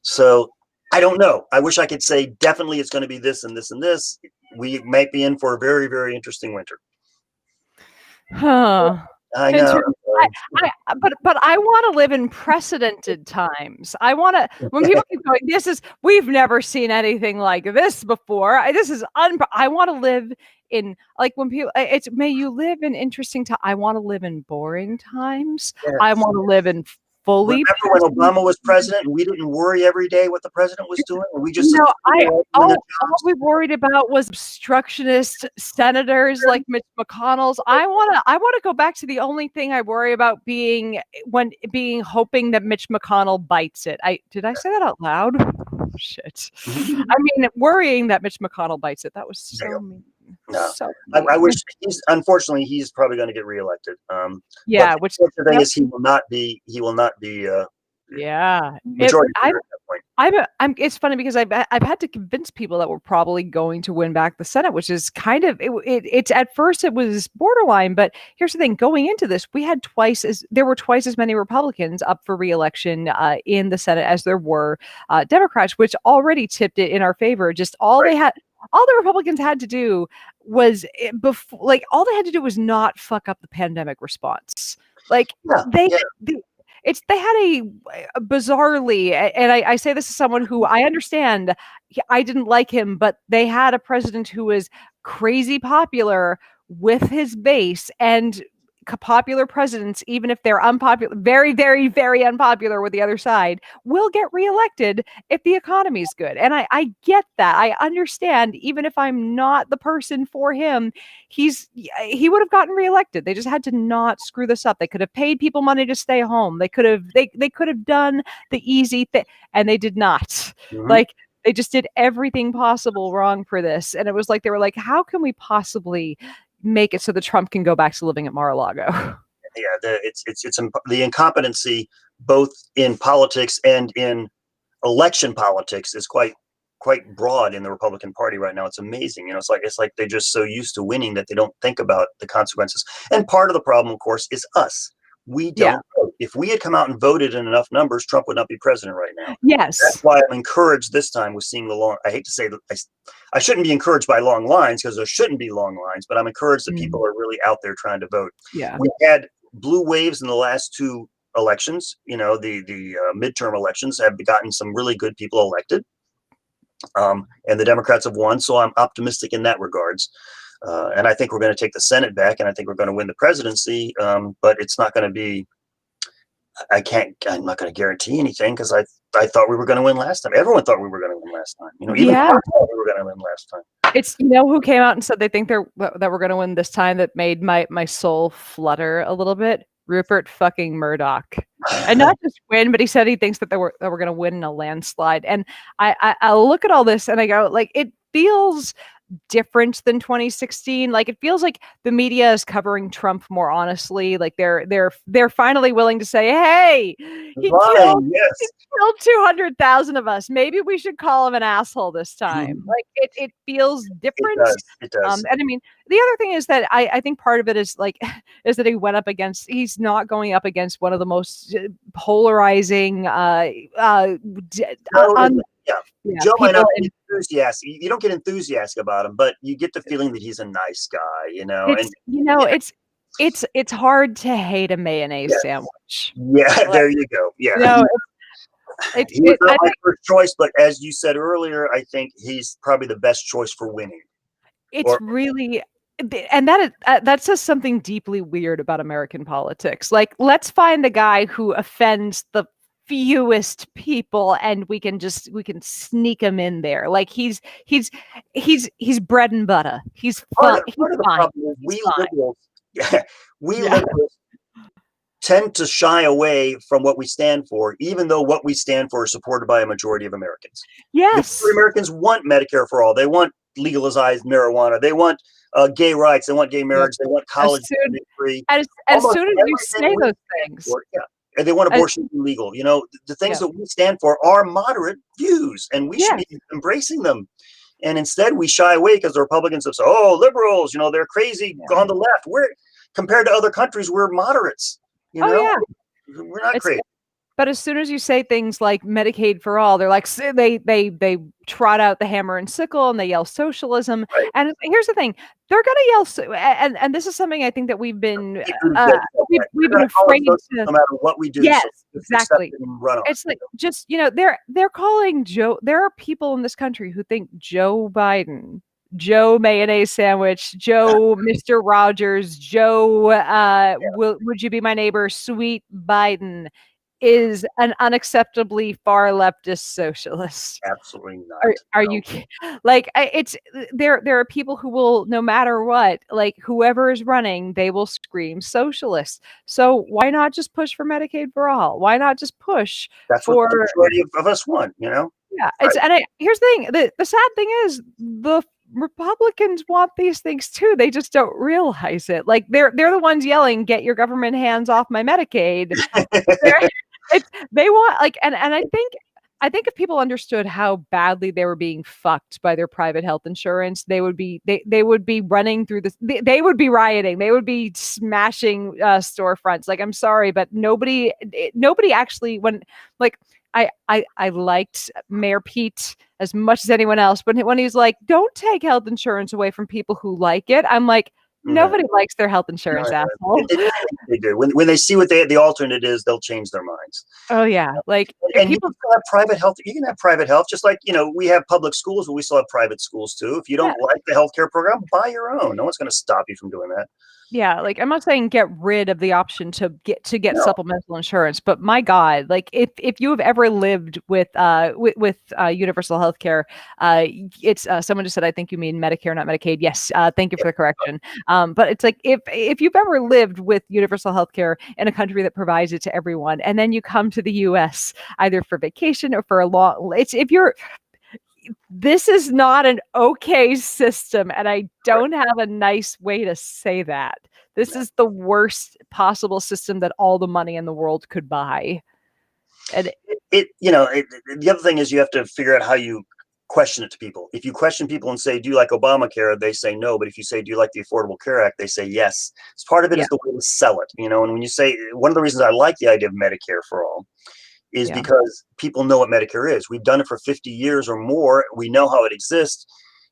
So I don't know. I wish I could say definitely it's going to be this and this and this. We might be in for a very, very interesting winter. Huh. I know. But I want to live in precedented times. I want to, when people keep going, we've never seen anything like this before. I want to live in, like, when people, may you live in interesting times. I want to live in boring times. Yes. I want to live in fully. Remember when Obama was president and we didn't worry every day what the president was doing? And we just all we worried about was obstructionist senators like Mitch McConnell's. I want to go back to the only thing I worry about being hoping that Mitch McConnell bites it. Did I say that out loud? Shit. I mean, worrying that Mitch McConnell bites it. That was so mean. No, I wish. Unfortunately, he's probably going to get reelected. Which the thing is, he will not be. Majority at that point. It's funny because I've had to convince people that we're probably going to win back the Senate, which is kind of it's at first it was borderline, but here's the thing: going into this, there were twice as many Republicans up for reelection in the Senate as there were Democrats, which already tipped it in our favor. Just all the Republicans had to do was all they had to do was not fuck up the pandemic response. They had a bizarrely, and I say this as someone who I understand, I didn't like him, but they had a president who was crazy popular with his base, and popular presidents, even if they're unpopular, very, very, very unpopular with the other side, will get reelected if the economy is good. And I get that. I understand, even if I'm not the person for him, he would have gotten reelected. They just had to not screw this up. They could have paid people money to stay home. They could have done the easy thing, and they did not. Mm-hmm. They just did everything possible wrong for this. And it was they were like, how can we possibly make it so that Trump can go back to living at Mar-a-Lago? Yeah, it's the incompetency both in politics and in election politics is quite broad in the Republican Party right now. It's amazing. It's like they're just so used to winning that they don't think about the consequences. And part of the problem, of course, is us. We don't vote. If we had come out and voted in enough numbers, Trump would not be president right now. Yes. That's why I'm encouraged this time with seeing the long, I hate to say that I shouldn't be encouraged by long lines, because there shouldn't be long lines, but I'm encouraged that people are really out there trying to vote. Yeah. We had blue waves in the last two elections. The midterm elections have gotten some really good people elected. And the Democrats have won. So I'm optimistic in that regards. And I think we're going to take the Senate back, and I think we're going to win the presidency. But it's not going to be. I'm not going to guarantee anything, because I thought we were going to win last time. Everyone thought we were going to win last time. Even I thought we were going to win last time. It's who came out and said they think that we're going to win this time. That made my soul flutter a little bit. Rupert fucking Murdoch, and not just win, but he said he thinks that we're going to win in a landslide. And I look at all this and I go, it feels different than 2016. It feels like the media is covering Trump more honestly. They're finally willing to say, hey, he killed 200,000 of us. Maybe we should call him an asshole this time. It feels different. It does. And I mean, the other thing is that I think part of it is is that he's not going up against one of the most polarizing Yeah. Yeah, Joe might people not in be enthusiastic. You don't get enthusiastic about him, but you get the feeling that he's a nice guy, you know. it's And you know, yeah, it's hard to hate a mayonnaise yes, sandwich. yeah. Like, There you go. Yeah, you know, he was not I my think first choice, but as you said earlier, I think he's probably the best choice for winning. it's Or really and that says something deeply weird about American politics. Like, let's find the guy who offends the fewest people, and we can sneak him in there. Like, he's bread and butter. He's fun. He's part of the fine. problem is He's we fine. liberals, yeah, we Yeah. liberals tend to shy away from what we stand for, even though what we stand for is supported by a majority of Americans. The majority of Yes. Americans want Medicare for all. They want legalized marijuana. They want gay rights. They want gay Yep. marriage. They want As college soon free. as Almost soon as you everything say we those stand things, for, yeah. And they want as, abortion illegal. You know, the things yeah. that we stand for are moderate views, and we should Yes. be embracing them. And instead, we shy away because the Republicans have said, "Oh, liberals, you know, they're crazy Yeah. on the left." We're compared to other countries, we're moderates. You Oh know, yeah. we're not It's crazy. But as soon as you say things like Medicaid for all, they're like they trot out the hammer and sickle and they yell socialism. Right? And here's the thing: they're gonna yell, and this is something I think that Deep rooted dead right. we've They're been going to call us afraid socialists to. no matter what we do. Yes, So just accept exactly. it and run on. It's like, just, they're calling Joe. There are people in this country who think Joe Biden, Joe mayonnaise sandwich, Joe Mr. Rogers, Joe Yeah, would you be my neighbor, sweet Biden, is an unacceptably far leftist socialist. absolutely not. Are you No. like, it's there are people who will, no matter what, like, whoever is running, they will scream socialist. So why not just push for Medicaid for all? Why not just push That's what for, the majority of us want. You know. yeah, Right. here's the thing, the sad thing is the Republicans want these things too. They just don't realize it. Like, they're the ones yelling, "Get your government hands off my Medicaid." They're, they want, like, and I think if people understood how badly they were being fucked by their private health insurance, they would be running through this. They would be rioting. They would be smashing storefronts. Like, I'm sorry, but nobody actually, when, like, I liked Mayor Pete as much as anyone else, but when he's like, "Don't take health insurance away from people who like it," I'm like, No, nobody likes their health insurance, asshole. they do. When they see what the alternate is, they'll change their minds. Oh yeah, like, if And you people, can still have private health. You can have private health, just like, you know, we have public schools, but we still have private schools too. If you yeah. don't like the healthcare program, buy your own. No one's going to stop you from doing that. Yeah, like, I'm not saying get rid of the option to get No, supplemental insurance, but my God, like, if you have ever lived with universal health care, it's someone just said, I think you mean Medicare, not Medicaid. Yes, thank you for the correction. But it's like, if you've ever lived with universal health care in a country that provides it to everyone, and then you come to the US either for vacation or for a long, it's if you're this is not an okay system, and I don't have a nice way to say that. This is the worst possible system that all the money in the world could buy. And the other thing is you have to figure out how you question it to people. If you question people and say, "Do you like Obamacare?" they say no. But if you say, "Do you like the Affordable Care Act?" they say yes. It's part of it yeah, is the way to sell it, you know. And when you say, one of the reasons I like the idea of Medicare for all is yeah, because people know what Medicare is. We've done it for 50 years or more. We know how it exists.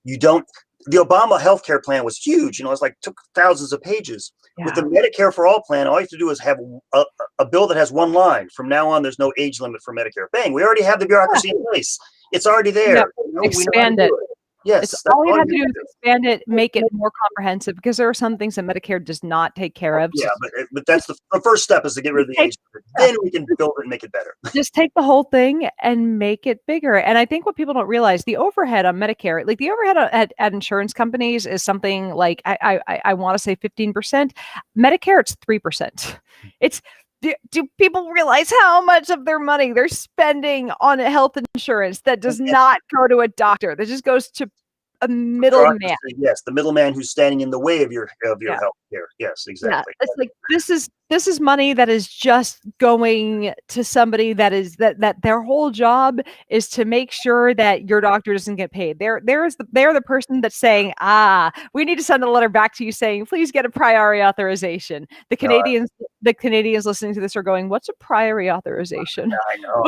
You don't. The Obama healthcare plan was huge. You know, it's like took thousands of pages. With the yeah. Medicare for all plan, all you have to do is have a bill that has one line. From now on, there's no age limit for Medicare. Bang! We already have the bureaucracy in place. It's already there. Yeah, You know, we know how to expand it. do it. Yes, It's that's all you all have you to do have is to do. expand it, make it more comprehensive, because there are some things that Medicare does not take care of. Yeah, Just but that's the first step is to get rid of the take, age limit. Then we can build it and make it better. just take the whole thing and make it bigger. And I think what people don't realize, the overhead on Medicare, like the overhead at insurance companies, is something like, I want to say 15%. Medicare, it's 3%. It's do people realize how much of their money they're spending on health insurance that does And not go to a doctor, that just goes to a middleman? bureaucracy, yes, the middleman who's standing in the way of your Yeah. health care. Yes, Yeah, exactly. it's like, this is this is money that is just going to somebody that their whole job is to make sure that your doctor doesn't get paid. They're the person that's saying, we need to send a letter back to you saying, please get a priority authorization. The Canadians listening to this are going, what's a priority authorization? I know.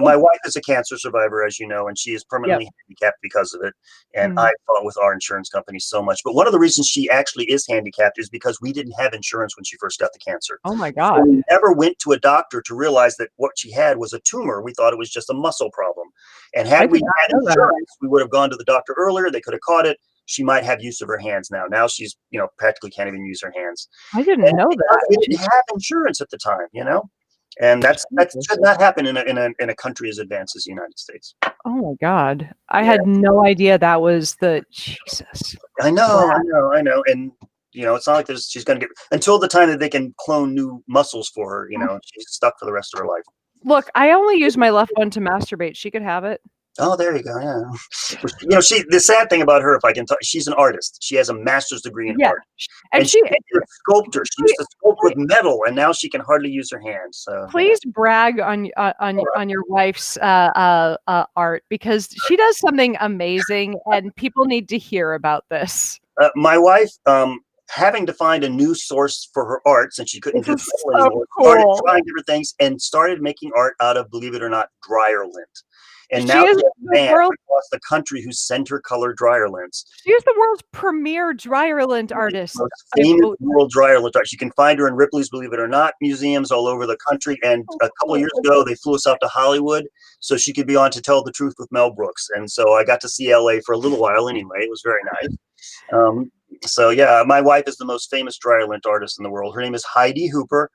My wife is a cancer survivor, as you know, and she is permanently handicapped because of it. And I fought with our insurance company so much. But one of the reasons she actually is handicapped is because we didn't have insurance when she first got the cancer. Oh my God. So we never went to a doctor to realize that what she had was a tumor. We thought it was just a muscle problem. And had we had insurance, we would have gone to the doctor earlier. They could have caught it. She might have use of her hands now. Now she's, practically can't even use her hands. I didn't know that. We didn't have insurance at the time, and that should not happen in a country as advanced as the United States. Oh my God. I had no idea that was Jesus. I know. And it's not like she's going to get, until the time that they can clone new muscles for her, she's stuck for the rest of her life. Look, I only use my left one to masturbate. She could have it. Oh, there you go. Yeah. The sad thing about her, if I can talk, she's an artist. She has a master's degree in art. And she's a sculptor. She used to sculpt with metal, and now she can hardly use her hands. So please brag on your wife's art, because she does something amazing, and people need to hear about this. My wife, having to find a new source for her art since she couldn't do it anymore, started trying different things and started making art out of, believe it or not, dryer lint. And now she has fans across the country who send her color dryer lints. She is the world's premier dryer lint artist. Most famous world dryer lint artist. You can find her in Ripley's, believe it or not, museums all over the country. And a couple of years ago, they flew us out to Hollywood so she could be on To Tell the Truth with Mel Brooks. And so I got to see LA for a little while anyway. It was very nice. So yeah, my wife is the most famous dryer lint artist in the world. Her name is Heidi Hooper.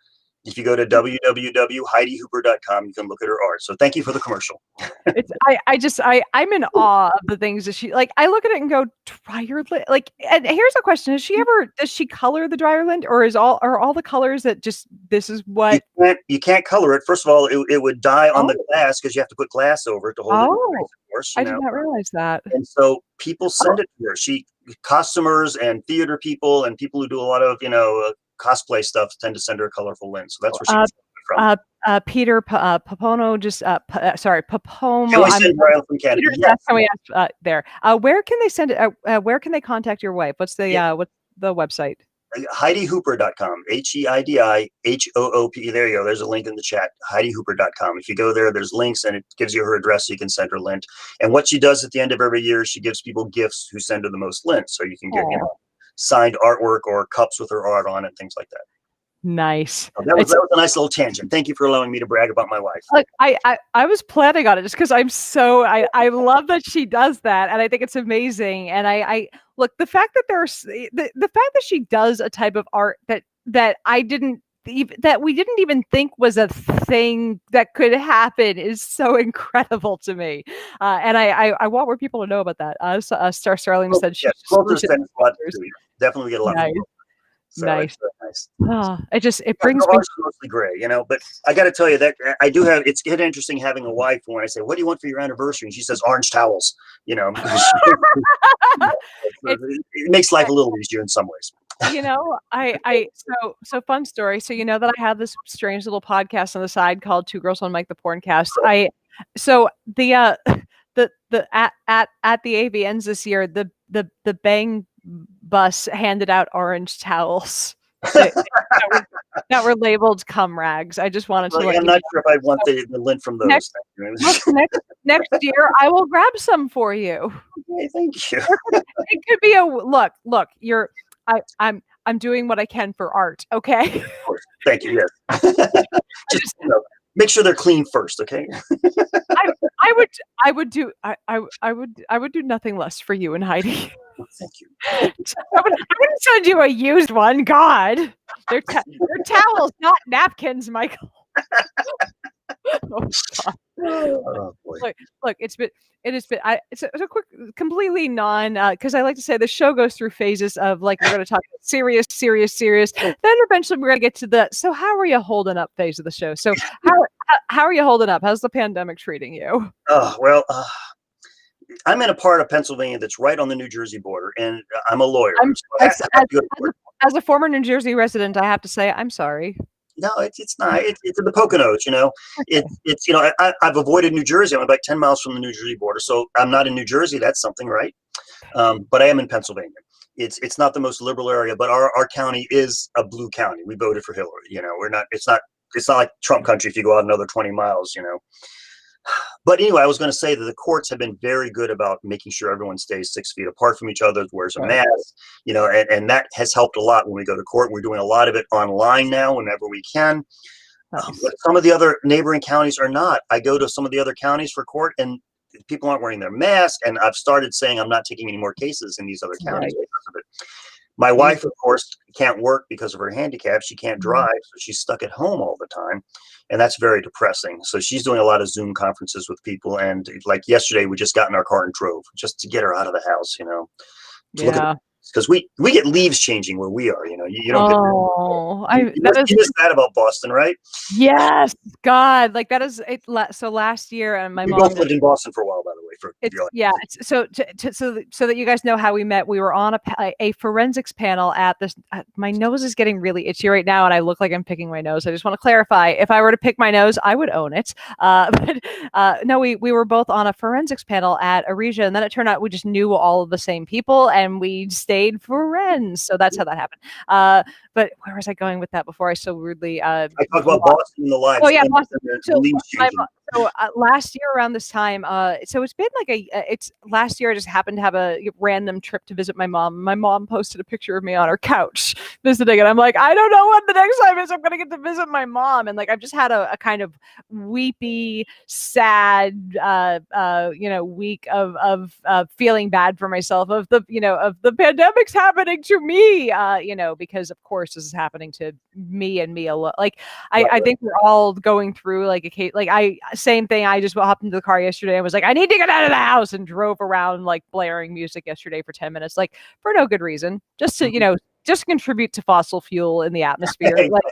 If you go to www.heidihooper.com, you can look at her art. So thank you for the commercial. I'm in awe of the things that she, like, I look at it and go, dryer lint. Like, and here's a question. Does she color the dryer lint, or are all the colors that just, this is what? You can't color it. First of all, it would dye on the glass because you have to put glass over it to hold it in place, of course. I did not realize that. And so people send it to her. Costumers and theater people and people who do a lot of, cosplay stuff tend to send her colorful lint. So that's where she gets it from. Peter Papono, Papomo. Can we send from Canada? Peter, yes. Can we ask there? Where can they send it? Where can they contact your wife? What's the website? HeidiHooper.com. HeidiHoop. There you go. There's a link in the chat. HeidiHooper.com. If you go there, there's links and it gives you her address so you can send her lint. And what she does at the end of every year, she gives people gifts who send her the most lint. So you can get signed artwork or cups with her art on it, things like that. Nice. So that was a nice little tangent. Thank you for allowing me to brag about my wife. Look, I was planning on it just because I love that she does that, and I think it's amazing. And I look, the fact that the fact that she does a type of art that we didn't even think was a thing that could happen is so incredible to me. And I want more people to know about that. Star Starling said she definitely get a lot. Nice. So nice. Nice. It brings me mostly gray, but I got to tell you that I do have, it's getting interesting having a wife when I say, what do you want for your anniversary? And she says orange towels, it makes life a little easier in some ways. So fun story. So that I have this strange little podcast on the side called Two Girls One Mic, the Porncast. At the AVNs this year, the Bang bus handed out orange towels that were labeled cum rags. I just wanted to I'm not sure if I want the lint from those. Next year I will grab some for you. Okay, thank you. It could be a look, I'm doing what I can for art, okay? Of course. Thank you. Yes. just make sure they're clean first, okay? I would do nothing less for you and Heidi. Thank you. I wouldn't send you a used one. God, they're towels, not napkins, Michael. Oh, God. Oh, boy. Look, it's a quick, completely because I like to say the show goes through phases of, like, we're going to talk serious, then eventually we're going to get to the so how are you holding up phase of the show. So how are you holding up? How's the pandemic treating you? Oh, well, I'm in a part of Pennsylvania that's right on the New Jersey border, and I'm a lawyer. As a former New Jersey resident, I have to say I'm sorry. No, it's not. It's in the Poconos, Okay. It's I've avoided New Jersey. I'm about 10 miles from the New Jersey border, so I'm not in New Jersey. That's something, right? But I am in Pennsylvania. It's not the most liberal area, but our county is a blue county. We voted for Hillary. We're not. It's not like Trump country. If you go out another 20 miles. But anyway, I was going to say that the courts have been very good about making sure everyone stays 6 feet apart from each other, wears a Right. mask, and that has helped a lot when we go to court. We're doing a lot of it online now whenever we can. Nice. But some of the other neighboring counties are not. I go to some of the other counties for court, and people aren't wearing their mask. And I've started saying I'm not taking any more cases in these other counties Right. because of it. My You- wife, of course, can't work because of her handicap. She can't Mhm. drive, so she's stuck at home all the time. And that's very depressing. So she's doing a lot of Zoom conferences with people. And like yesterday, we just got in our car and drove just to get her out of the house, to look at Yeah. because we get leaves changing where we are. You don't get Oh, you, I you that must is you missed that about Boston, right? yes, God, like that is it. So last year, and my We mom both just lived in Boston for a while, by the way. For it's yeah. It's, so so that you guys know how we met, we were on a forensics panel at this. My nose is getting really itchy right now, and I look like I'm picking my nose. I just want to clarify: if I were to pick my nose, I would own it. But no, we were both on a forensics panel at Aresia, and then it turned out we just knew all of the same people, and we stayed friends. So that's how that happened. But where was I going with that before I so rudely I talked about Boston and the oh lives yeah, and Boston. the So leaves changing. last year around this time, so it's been like it's last year I just happened to have a random trip to visit my mom. My mom posted a picture of me on her couch visiting, and I'm like, I don't know when the next time is I'm gonna get to visit my mom. And like I've just had a kind of weepy, sad, week of feeling bad for myself of the pandemic's happening to me, because of course this is happening to me and me alone. Like Right, I right. think we're all going through like a case. Like same thing. I just hopped into the car yesterday and was like, I need to get out of the house, and drove around like blaring music yesterday for 10 minutes, like for no good reason, just to Mhm. just contribute to fossil fuel in the atmosphere. Like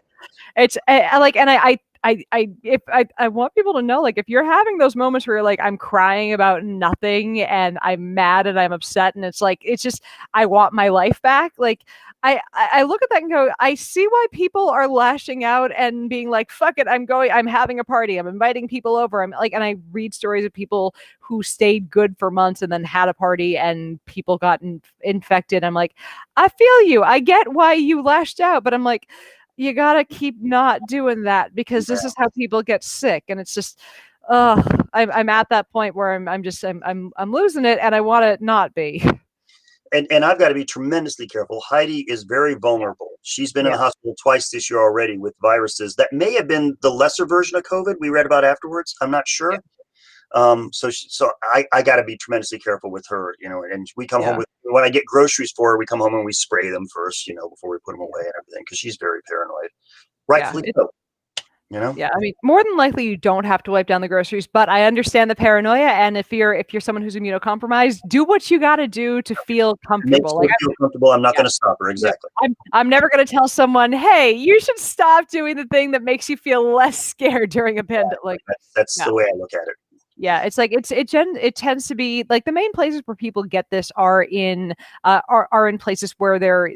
it's like, and I want people to know, like, if you're having those moments where you're like, I'm crying about nothing and I'm mad and I'm upset, and it's like, it's just, I want my life back. Like, I look at that and go, I see why people are lashing out and being like, fuck it, I'm having a party, I'm inviting people over. I'm like, and I read stories of people who stayed good for months and then had a party and people got infected. I'm like, I feel you. I get why you lashed out, but I'm like, you gotta keep not doing that because this is how people get sick. And it's just, I'm at that point where I'm losing it, and I want to not be. And I've got to be tremendously careful. Heidi is very vulnerable. She's been in Yeah. the hospital twice this year already with viruses that may have been the lesser version of COVID we read about afterwards. I'm not Yeah. sure. So I got to be tremendously careful with her, and we come home Yeah. with, when I get groceries for her, we come home and we spray them first, before we put them away and everything, because she's very paranoid, Yeah. rightfully so. Yeah, I mean, more than likely you don't have to wipe down the groceries, but I understand the paranoia. And if you're someone who's immunocompromised, do what you got to do to feel It makes comfortable. her Like, feel comfortable. I'm not yeah, going to stop her. yeah, Exactly. I'm never going to tell someone, hey, you should stop doing the thing that makes you feel less scared during a pandemic. Like, That's no. the way I look at it. Yeah, it's like it tends to be like the main places where people get this are in places where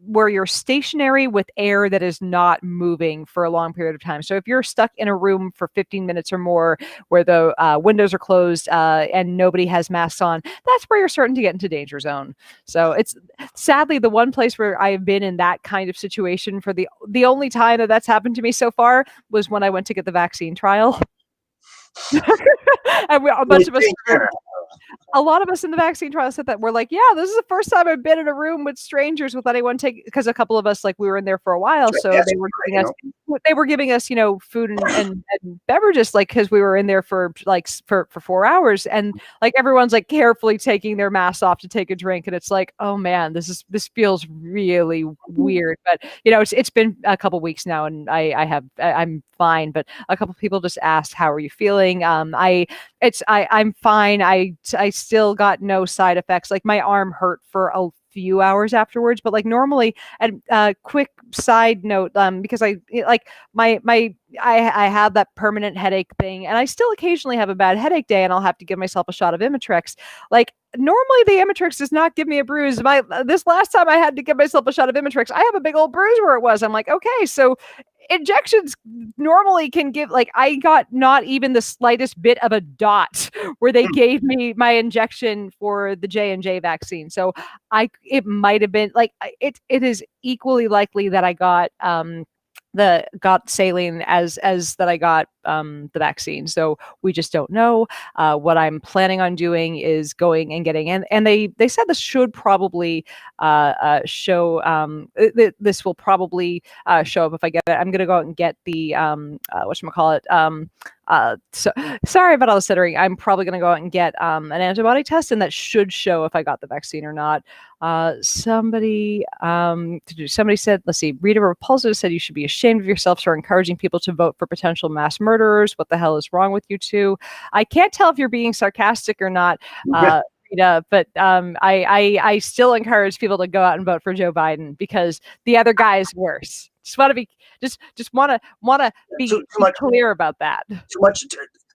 where you're stationary with air that is not moving for a long period of time. So if you're stuck in a room for 15 minutes or more where the windows are closed and nobody has masks on, that's where you're starting to get into danger zone. So it's sadly the one place where I've been in that kind of situation for the only time that that's happened to me so far was when I went to get the vaccine trial. And a bunch of us, a lot of us in the vaccine trial said that we're like, yeah, this is the first time I've been in a room with strangers with anyone take, because a couple of us, like, we were in there for a while, so Yes, they were giving us food and beverages, like, because we were in there for like for 4 hours, and like everyone's like carefully taking their masks off to take a drink, and it's like, oh man, this feels really weird. But it's been a couple weeks now, and I'm fine. But a couple people just asked, how are you feeling? I'm fine. I still got no side effects. Like, my arm hurt for a few hours afterwards. But like normally, and quick side note, because I like I have that permanent headache thing, and I still occasionally have a bad headache day, and I'll have to give myself a shot of Imitrex. Like normally, the Imitrex does not give me a bruise. This last time I had to give myself a shot of Imitrex, I have a big old bruise where it was. I'm like, okay, so injections normally can give, like, I got not even the slightest bit of a dot where they gave me my injection for the J&J vaccine. So it might have been like, it is equally likely that I got saline as that I got the vaccine. So we just don't know. What I'm planning on doing is going and getting, and they said this should probably show, this will probably show up if I get it. I'm gonna go out and get the whatchamacallit, so sorry about all the stuttering. I'm probably going to go out and get an antibody test, and that should show if I got the vaccine or not. Somebody said, let's see, Rita Repulsive said you should be ashamed of yourself for encouraging people to vote for potential mass murderers. What the hell is wrong with you two? I can't tell if you're being sarcastic or not. Rita, but I still encourage people to go out and vote for Joe Biden because the other guy is worse. Just want to be clear about that. Too much.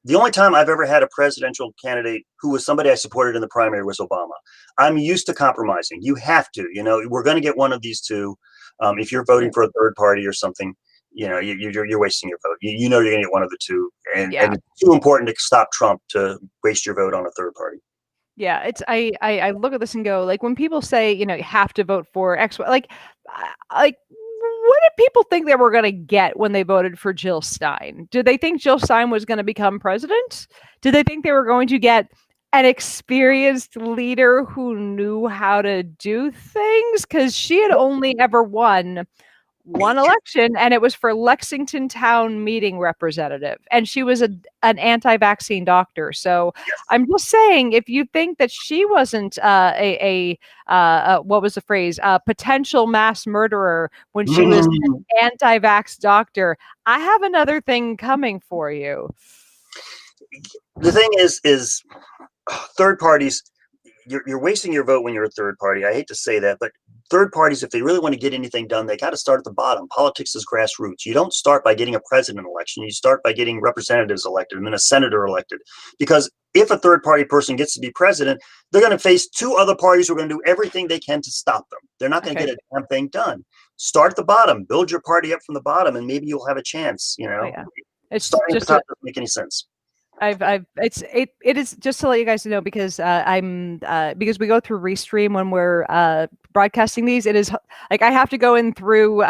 The only time I've ever had a presidential candidate who was somebody I supported in the primary was Obama. I'm used to compromising. You have to, we're going to get one of these two. If you're voting for a third party or something, you're wasting your vote. You're going to get one of the two, and it's too important to stop Trump to waste your vote on a third party. Yeah, it's I look at this and go, like, when people say, you have to vote for X, like what did people think they were going to get when they voted for Jill Stein? Did they think Jill Stein was going to become president? Did they think they were going to get an experienced leader who knew how to do things? Because she had only ever won one election, and it was for Lexington Town Meeting representative, and she was an anti-vaccine doctor. So I'm just saying, if you think that she wasn't what was the phrase, potential mass murderer when she was an anti-vax doctor, I have another thing coming for you. The thing is third parties, you're wasting your vote when you're a third party. I hate to say that, but third parties, if they really want to get anything done, they got to start at the bottom. Politics is grassroots. You don't start by getting a president election. You start by getting representatives elected and then a senator elected. Because if a third party person gets to be president, they're going to face two other parties who are going to do everything they can to stop them. They're not going to get a damn thing done. Start at the bottom. Build your party up from the bottom, and maybe you'll have a chance. It's starting just at the top doesn't make any sense. It is just to let you guys know, because because we go through Restream when we're broadcasting these. It is like I have to go in through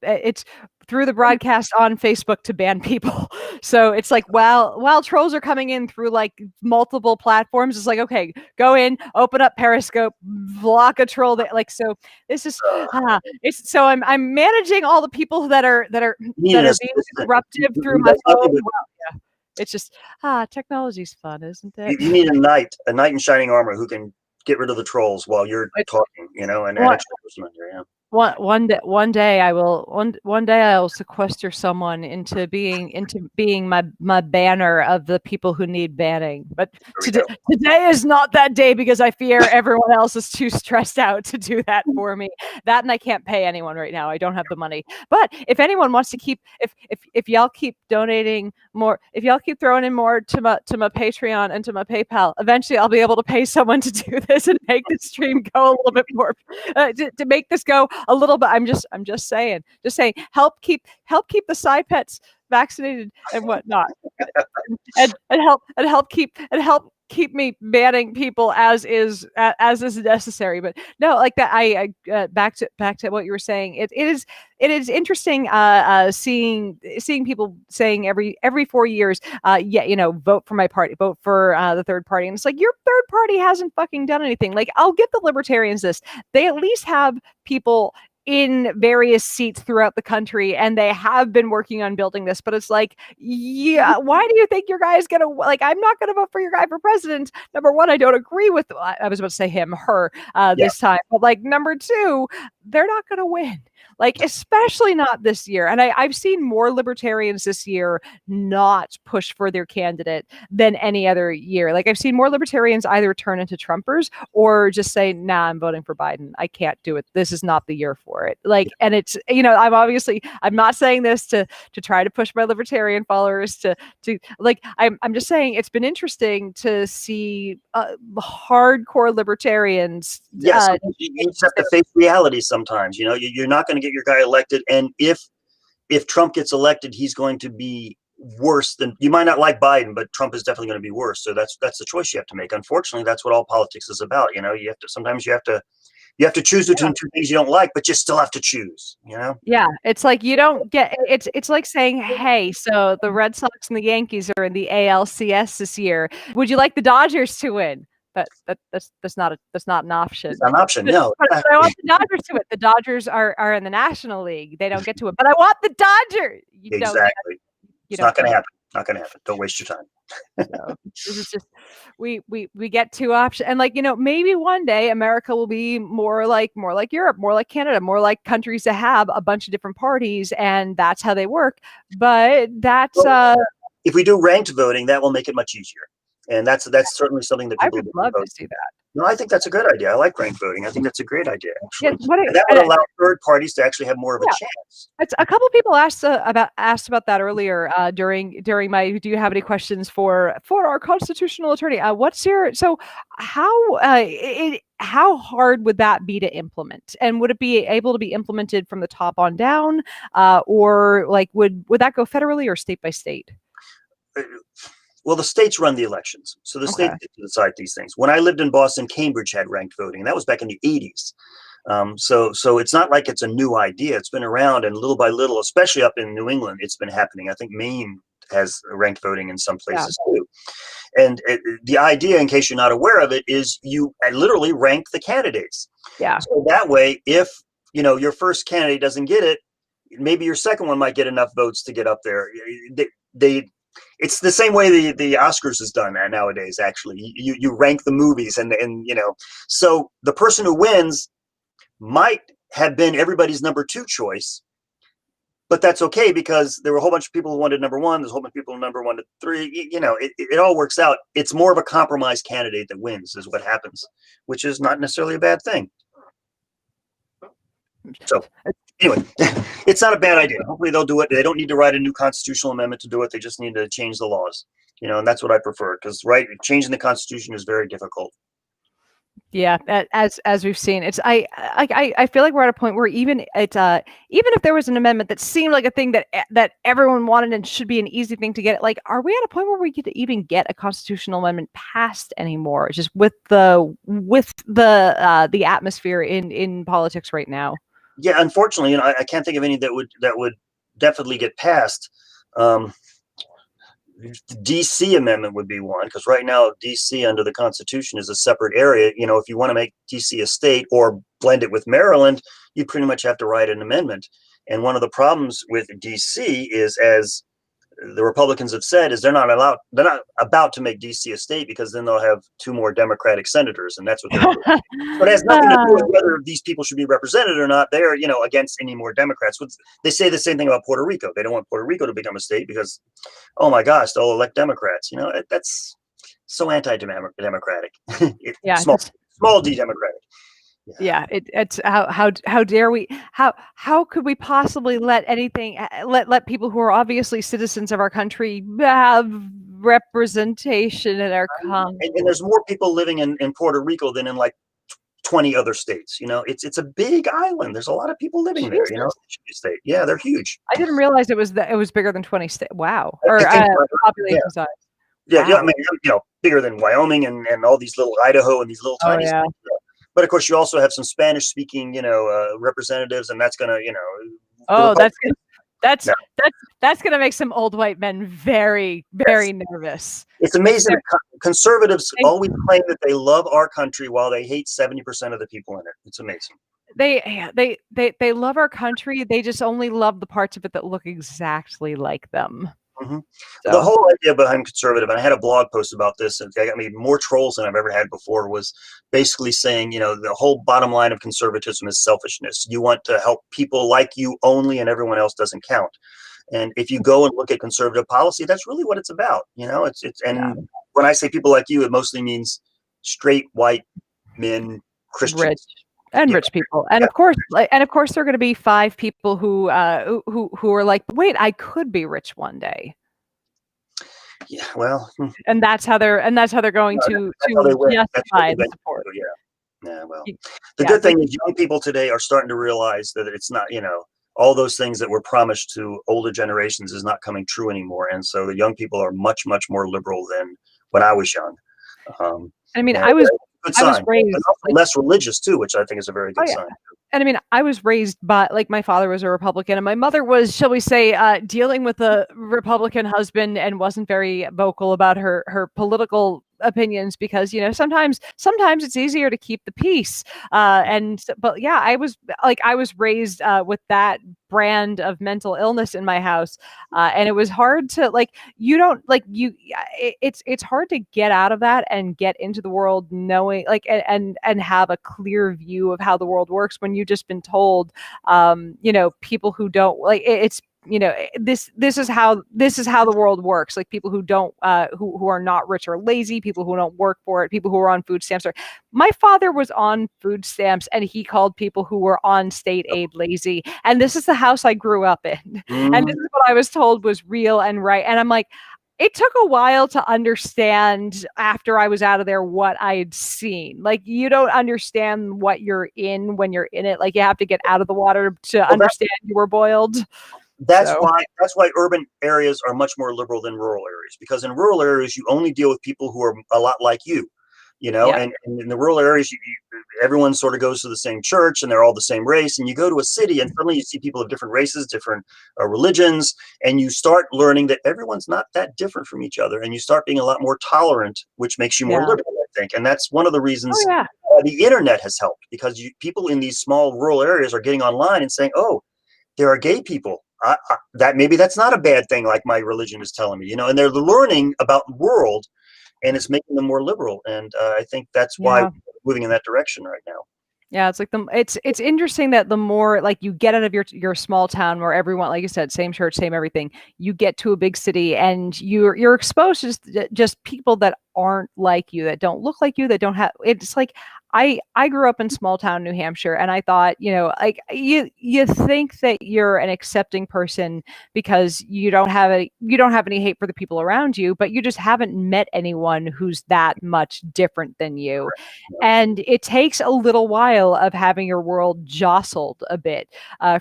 it's through the broadcast on Facebook to ban people. So it's like while trolls are coming in through like multiple platforms, it's like, okay, go in, open up Periscope, block a troll that, like, so this is it's so I'm managing all the people that are being disruptive through my phone. It's just technology's fun, isn't it? You need a knight in shining armor who can get rid of the trolls while you're talking, and an extra person in there. One day I will sequester someone into being my banner of the people who need banning. But today is not that day, because I fear everyone else is too stressed out to do that for me. That, and I can't pay anyone right now. I don't have the money. But if anyone wants to keep, if y'all keep donating more, if y'all keep throwing in more to my Patreon and to my PayPal, eventually I'll be able to pay someone to do this and make the stream go a little bit more to make this go a little bit. I'm just saying, help keep the side pets vaccinated and whatnot, and help keep me banning people as is necessary. But no, like that, I back to what you were saying. It is interesting seeing people saying every 4 years, vote for my party, vote for the third party, and it's like, your third party hasn't fucking done anything. Like, I'll give the libertarians this, they at least have people in various seats throughout the country, and they have been working on building this. But it's like, why do you think your guy is gonna, like, I'm not gonna vote for your guy for president. Number one, I don't agree with, I was about to say him, her, this time, but like, number two, they're not gonna win. like especially not this year. And I've seen more libertarians this year not push for their candidate than any other year. Like I've seen more libertarians either turn into Trumpers or just say, nah, I'm voting for Biden. I can't do it. This is not the year for it. Like, and it's, I'm not saying this to try to push my libertarian followers to like, I'm just saying it's been interesting to see hardcore libertarians. Yes, you just have to face reality sometimes. You're not going to get your guy elected, and if Trump gets elected, he's going to be worse than, you might not like Biden, but Trump is definitely going to be worse. So that's the choice you have to make. Unfortunately, that's what all politics is about. You have to choose between two things you don't like, but you still have to choose. Yeah, it's like you don't get it's like saying, hey, so the Red Sox and the Yankees are in the ALCS this year. Would you like the Dodgers to win? That's not an option. It's not an option. No, but I want the Dodgers to win. The Dodgers are in the National League. They don't get to it, but I want the Dodgers. Exactly. It's not going to happen. Not going to happen. Don't waste your time. So this is just we get two options, and maybe one day America will be more like Europe, more like Canada, more like countries that have a bunch of different parties, and that's how they work. But that's if we do ranked voting, that will make it much easier. And that's certainly something that people I would love to see that. No, I think that's a good idea. I like ranked voting. I think that's a great idea, actually. Yeah, and that would allow third parties to actually have more of a chance. A couple of people asked about that earlier during my. Do you have any questions for our constitutional attorney? How hard would that be to implement, and would it be able to be implemented from the top on down, or like would that go federally or state by state? Well, the states run the elections, so the states get to decide these things. When I lived in Boston, Cambridge had ranked voting, and that was back in the 80s. So it's not like it's a new idea. It's been around, and little by little, especially up in New England, it's been happening. I think Maine has ranked voting in some places too. And the idea, in case you're not aware of it, is you literally rank the candidates. Yeah. So that way, if your first candidate doesn't get it, maybe your second one might get enough votes to get up there. It's the same way the Oscars is done nowadays. Actually, you rank the movies, and so the person who wins might have been everybody's number 2 choice, but that's okay because there were a whole bunch of people who wanted number 1. There's a whole bunch of people number 1 to 3. It all works out. It's more of a compromise candidate that wins is what happens, which is not necessarily a bad thing. So anyway, it's not a bad idea. Hopefully they'll do it. They don't need to write a new constitutional amendment to do it. They just need to change the laws, and that's what I prefer, because changing the Constitution is very difficult. Yeah, as we've seen, it's I feel like we're at a point where even if there was an amendment that seemed like a thing that everyone wanted and should be an easy thing to get, like, are we at a point where we could even get a constitutional amendment passed anymore? Just with the atmosphere in politics right now. Yeah, unfortunately, I can't think of any that would definitely get passed. The DC amendment would be one, because right now DC under the Constitution is a separate area. If you want to make DC a state or blend it with Maryland, you pretty much have to write an amendment. And one of the problems with DC is, as the Republicans have said, is they're not about to make DC a state, because then they'll have 2 more Democratic senators, and that's what they're doing. But it has nothing to do with whether these people should be represented or not. They're against any more Democrats. They say the same thing about Puerto Rico. They don't want Puerto Rico to become a state because, oh my gosh, they'll elect Democrats. That's so anti-democratic. Small d democratic. Yeah, it's how dare we, how could we possibly let people who are obviously citizens of our country have representation in our Congress? And there's more people living in Puerto Rico than in like 20 other states. It's a big island. There's a lot of people living there. State. Yeah, they're huge. I didn't realize it was bigger than 20 states. Wow, or population size. Yeah, wow. I mean, bigger than Wyoming and all these little Idaho and these little tiny states. But of course, you also have some Spanish-speaking, representatives, and that's gonna, that's gonna make some old white men very, very nervous. It's amazing. Conservatives always claim that they love our country while they hate 70% of the people in it. It's amazing. They love our country. They just only love the parts of it that look exactly like them. hmm The So whole idea behind conservative, and I had a blog post about this, and I got me more trolls than I've ever had before, was basically saying, the whole bottom line of conservatism is selfishness. You want to help people like you only, and everyone else doesn't count. And if you go and look at conservative policy, that's really what it's about. yeah, And when I say people like you, it mostly means straight white men, rich Christians. and Yeah, rich people, and yeah, of course, there are going to be five people who are like, wait, I could be rich one day, yeah. Well, and that's how they're going that's how they to win. That's what justify they the win. support. Yeah. Yeah, well, Y- the Yeah, good it's like thing is young people today are starting to realize that it's not, all those things that were promised to older generations is not coming true anymore. And so the young people are much, much more liberal than when I was young. Um, I mean, and good I was sign. And raised also like, less religious too, which I think is a very oh good yeah. sign. And I mean, I was raised by like my father was a Republican and my mother was, shall we say, dealing with a Republican husband and wasn't very vocal about her political opinions because sometimes it's easier to keep the peace. But yeah, I was raised with that brand of mental illness in my house, and it was hard to like you don't like you it's hard to get out of that and get into the world knowing like and have a clear view of how the world works when you've just been told people who don't like it's this is how the world works, like people who don't who are not rich or lazy, people who don't work for it, people who are on food stamps. Or my father was on food stamps and he called people who were on state aid lazy, and this is the house I grew up in. And this Mhm. is what I was told was real and right, and I'm like, it took a while to understand after I was out of there what I had seen. Like, you don't understand what you're in when you're in it. Like, you have to get out of the water to Well, understand you were boiled. that's So, why that's why urban areas are much more liberal than rural areas, because in rural areas you only deal with people who are a lot like you, yeah, and in the rural areas everyone sort of goes to the same church and they're all the same race, and you go to a city and suddenly you see people of different races, different religions, and you start learning that everyone's not that different from each other, and you start being a lot more tolerant, which makes you more yeah. liberal, I think. And that's one of the Oh, reasons yeah. the internet has helped, because people in these small rural areas are getting online and saying, oh, there are gay people. That maybe that's not a bad thing, like my religion is telling me, and they're learning about the world, and it's making them more liberal. And I think that's why we're Yeah. moving in that direction right now. Yeah, it's like it's interesting that the more like you get out of your small town where everyone, like you said, same church, same everything, you get to a big city and you're exposed to just people that aren't like you, that don't look like you, that don't have. It's like I grew up in small town New Hampshire, and I thought, like you think that you're an accepting person because you don't have any hate for the people around you, but you just haven't met anyone who's that much different than you. Yeah. And it takes a little while of having your world jostled a bit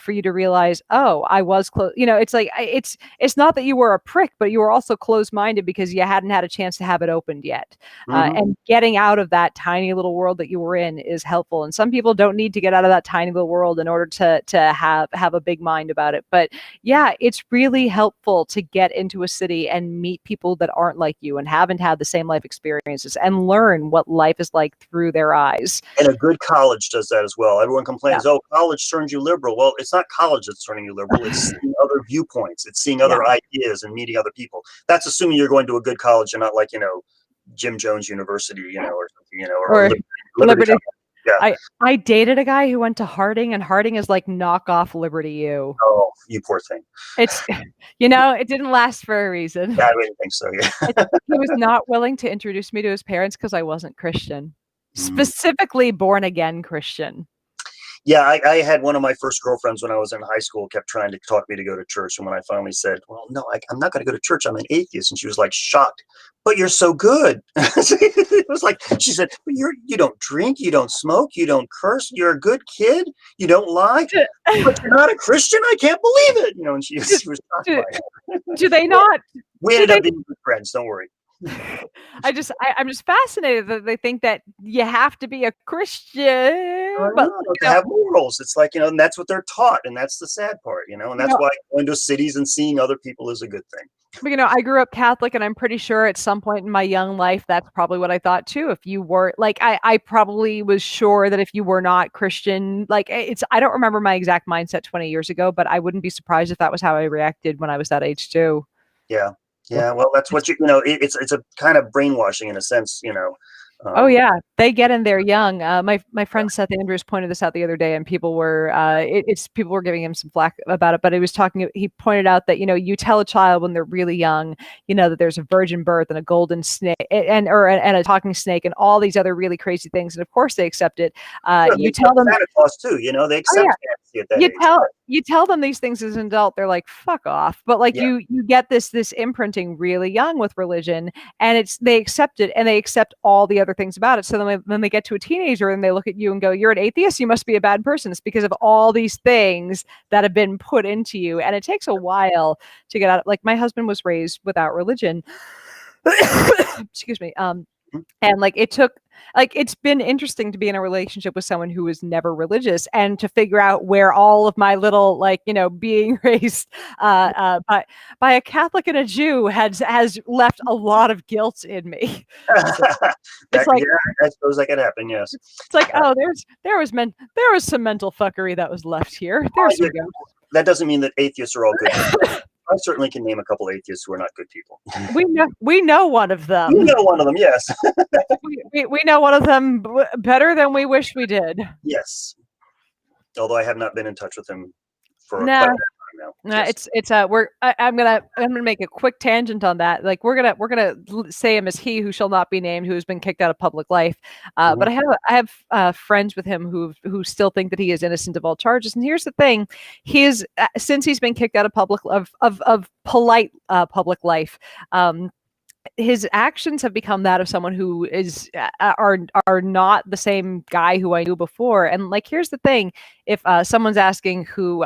for you to realize, oh, I was close. It's like it's not that you were a prick, but you were also closed-minded because you hadn't had a chance to have it opened yet. hmm And getting out of that tiny little world that you were in is helpful. And some people don't need to get out of that tiny little world in order to have a big mind about it. But yeah, it's really helpful to get into a city and meet people that aren't like you and haven't had the same life experiences and learn what life is like through their eyes. And a good college does that as well. Everyone Yeah. complains, oh, college turns you liberal. Well, it's not college that's turning you liberal. It's seeing other viewpoints. It's seeing Yeah. other ideas and meeting other people. That's assuming you're going to a good college and not like, Jim Jones University, or something, or Or Liberty Liberty. College. Yeah. I dated a guy who went to Harding, and Harding is like knockoff Liberty U. Oh, you poor thing. It's, it didn't last for a reason. Yeah, I really think so. It, Yeah. he was not willing to introduce me to his parents because I wasn't Christian, Mm. specifically born again Christian. Yeah, I had one of my first girlfriends when I was in high school kept trying to talk me to go to church. And when I finally said, well, no, I'm not going to go to church, I'm an atheist. And she was like shocked, but you're so good. It was like, she said, but you don't drink, you don't smoke, you don't curse, you're a good kid, you don't lie, but you're not a Christian. I can't believe it. And she was shocked do, by it. do they not? We Do ended they up being good friends. Don't worry. I'm just fascinated that they think that you have to be a Christian, but To have morals. It's like, and that's what they're taught. And that's the sad part, and you that's know, why going to cities and seeing other people is a good thing. but, I grew up Catholic, and I'm pretty sure at some point in my young life, that's probably what I thought too. If you were like, I probably was sure that if you were not Christian, like I don't remember my exact mindset 20 years ago, but I wouldn't be surprised if that was how I reacted when I was that age too. Yeah. Yeah, well, that's what you know. It's a kind of brainwashing in a sense, you know. Oh Um, yeah, they get in there young. My friend Seth Andrews pointed this out the other day, and people were people were giving him some flack about it. But he was talking. He pointed out that you tell a child when they're really young, that there's a virgin birth and a golden snake and a talking snake and all these other really crazy things, and of course they accept it. sure, they You tell accept them, Santa Claus too. You know, they oh yeah, accept fantasy at that age. you tell them these things as an adult, they're like, fuck off. But like Yeah, you get this imprinting really young with religion, and they accept it, and they accept all the other things about it. So then when they get to a teenager and they look at you and go, you're an atheist, you must be a bad person. It's because of all these things that have been put into you. And it takes a while to get out. Like my husband was raised without religion. Excuse me. And like it took, like it's been interesting to be in a relationship with someone who was never religious, and to figure out where all of my little, like, being raised by a Catholic and a Jew has left a lot of guilt in me. So it's like, yeah, I suppose that could happen. Yes. it's like, oh, there was some mental fuckery that was left here. There's some guilt. That doesn't mean that atheists are all good people. I certainly can name a couple atheists who are not good people. We know one of them. You know one of them, yes. We know one of them better than we wish we did. Yes. Although I have not been in touch with him for Nah. quite a long time now. Yes. I'm gonna make a quick tangent on that. Like we're gonna say him as he who shall not be named, who has been kicked out of public life. But I have friends with him who still think that he is innocent of all charges. And here's the thing: since he's been kicked out of polite public life. His actions have become that of someone who are not the same guy who I knew before. And like, here's the thing: if someone's asking who,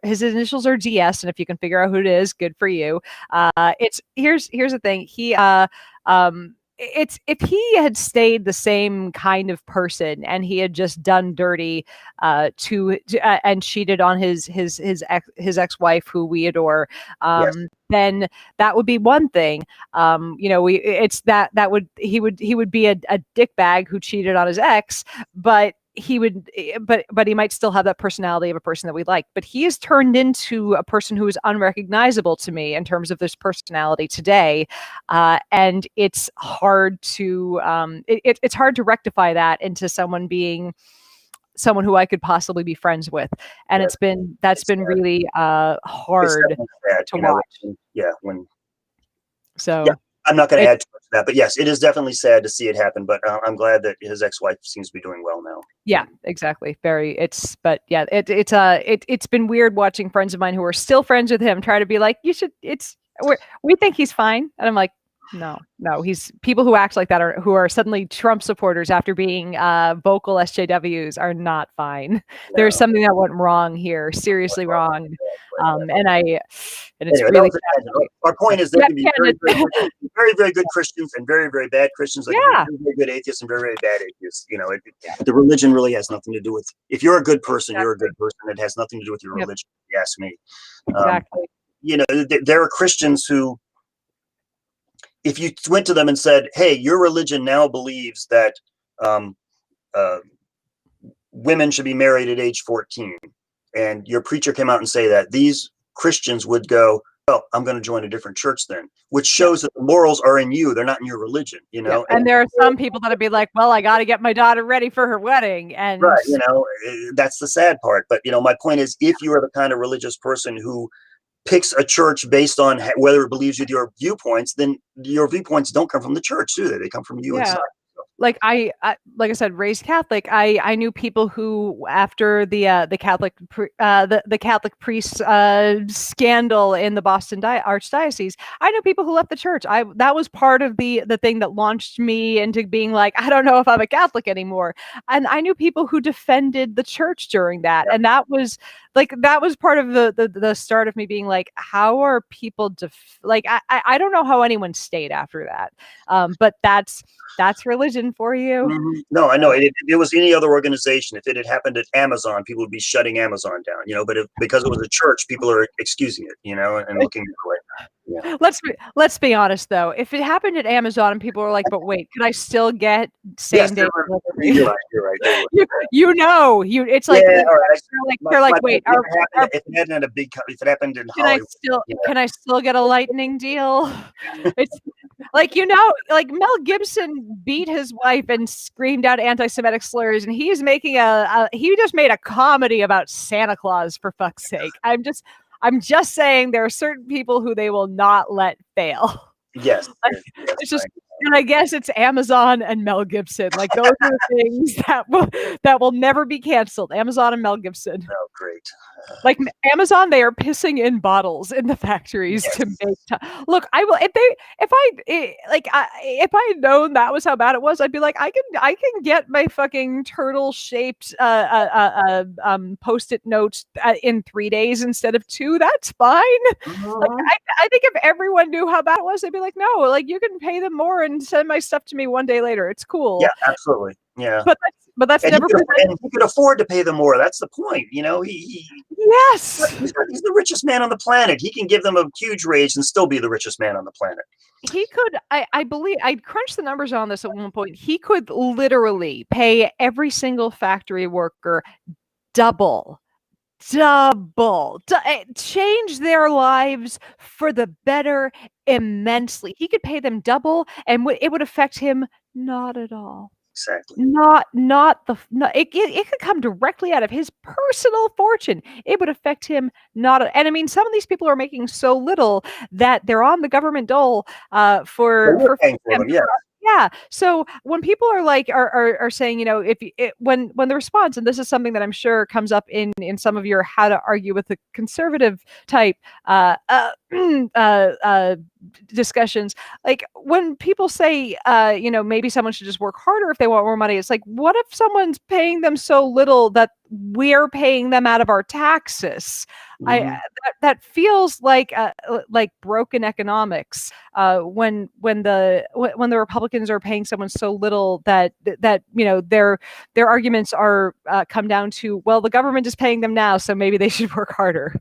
his initials are DS, and if you can figure out who it is, good for you. Here's the thing: it's if he had stayed the same kind of person and he had just done dirty and cheated on his ex-wife who we adore, Yes. then that would be one thing. He would be a dickbag who cheated on his ex, but he might still have that personality of a person that we like. But he has turned into a person who is unrecognizable to me in terms of this personality today, and it's hard to it's hard to rectify that into someone being someone who I could possibly be friends with. And Yes. that's been really hard to watch. Yeah. So yeah, I'm not going to add too much to that, but yes, it is definitely sad to see it happen. But I'm glad that his ex-wife seems to be doing well now. Yeah, exactly. It's been weird watching friends of mine who are still friends with him try to be like, we think he's fine. And I'm like, no, he's people who act like that who are suddenly Trump supporters after being vocal SJWs are not fine. No. There's something that went wrong here, seriously wrong. And it's anyway, really our point is there can be very, very good Christians and very, very bad Christians. Like very, very good atheists and very, very bad atheists. The religion really has nothing to do with. If you're a good person, you're a good person. It has nothing to do with your religion. If you ask me. Exactly. There are Christians who, if you went to them and said, "Hey, your religion now believes that women should be married at age 14," and your preacher came out and say that, these Christians would go, "Well, I'm going to join a different church then," which shows that the morals are in you; they're not in your religion. Yeah. And there are some people that'd be like, "Well, I got to get my daughter ready for her wedding," and right, that's the sad part. But my point is, if you are the kind of religious person who picks a church based on whether it believes with your viewpoints, then your viewpoints don't come from the church, do they? They come from you inside. Like I said, raised Catholic. I knew people who, after the Catholic priest scandal in the Boston Archdiocese, I knew people who left the church. That was part of the thing that launched me into being like, I don't know if I'm a Catholic anymore. And I knew people who defended the church during that, and that was part of the start of me being like, how are people I don't know how anyone stayed after that, but that's religion for you. Mm-hmm. No, I know. If it was any other organization, if it had happened at Amazon, people would be shutting Amazon down, but because it was a church, people are excusing it, and looking at it. Yeah. Let's be honest though. If it happened at Amazon and people were like, "But wait, can I still get Yes, same day delivery?" you're right. You're right. They would. It's Yeah. like All right. they're like, "Wait, If it happened at a big, if it happened in can I Hollywood, still yeah. can I still get a lightning deal?" It's like, like Mel Gibson beat his wife and screamed out anti-Semitic slurs, and he's making he just made a comedy about Santa Claus, for fuck's sake. I'm just saying there are certain people who they will not let fail. Yes. Like, Yes. it's just, and I guess it's Amazon and Mel Gibson. Like those are the things that will never be canceled. Amazon and Mel Gibson. Oh, great. Like Amazon, they are pissing in bottles in the factories Yes. to make. Look, I will if I had known that was how bad it was, I'd be like, I can get my fucking turtle shaped post-it notes in 3 days instead of 2. That's fine. Like I think if everyone knew how bad it was, they'd be like, no, like you can pay them more and send my stuff to me 1 day later. It's cool. Yeah, absolutely. Yeah. But that's never and he could afford to pay them more. That's the point. Yes. He's the richest man on the planet. He can give them a huge raise and still be the richest man on the planet. He could, I believe, I crunched the numbers on this at one point. He could literally pay every single factory worker double, change their lives for the better immensely. He could pay them double, and it would affect him not at all. Exactly. It could come directly out of his personal fortune. It would affect him not. And I mean, some of these people are making so little that they're on the government dole for paying for them. Yeah. Yeah. So when people are like are saying, when the response, and this is something that I'm sure comes up in some of your how to argue with the conservative type discussions, like when people say, maybe someone should just work harder if they want more money. It's like, what if someone's paying them so little that we're paying them out of our taxes? Mm-hmm. That feels like broken economics. When the Republicans are paying someone so little that their arguments are come down to, well, the government is paying them now, so maybe they should work harder.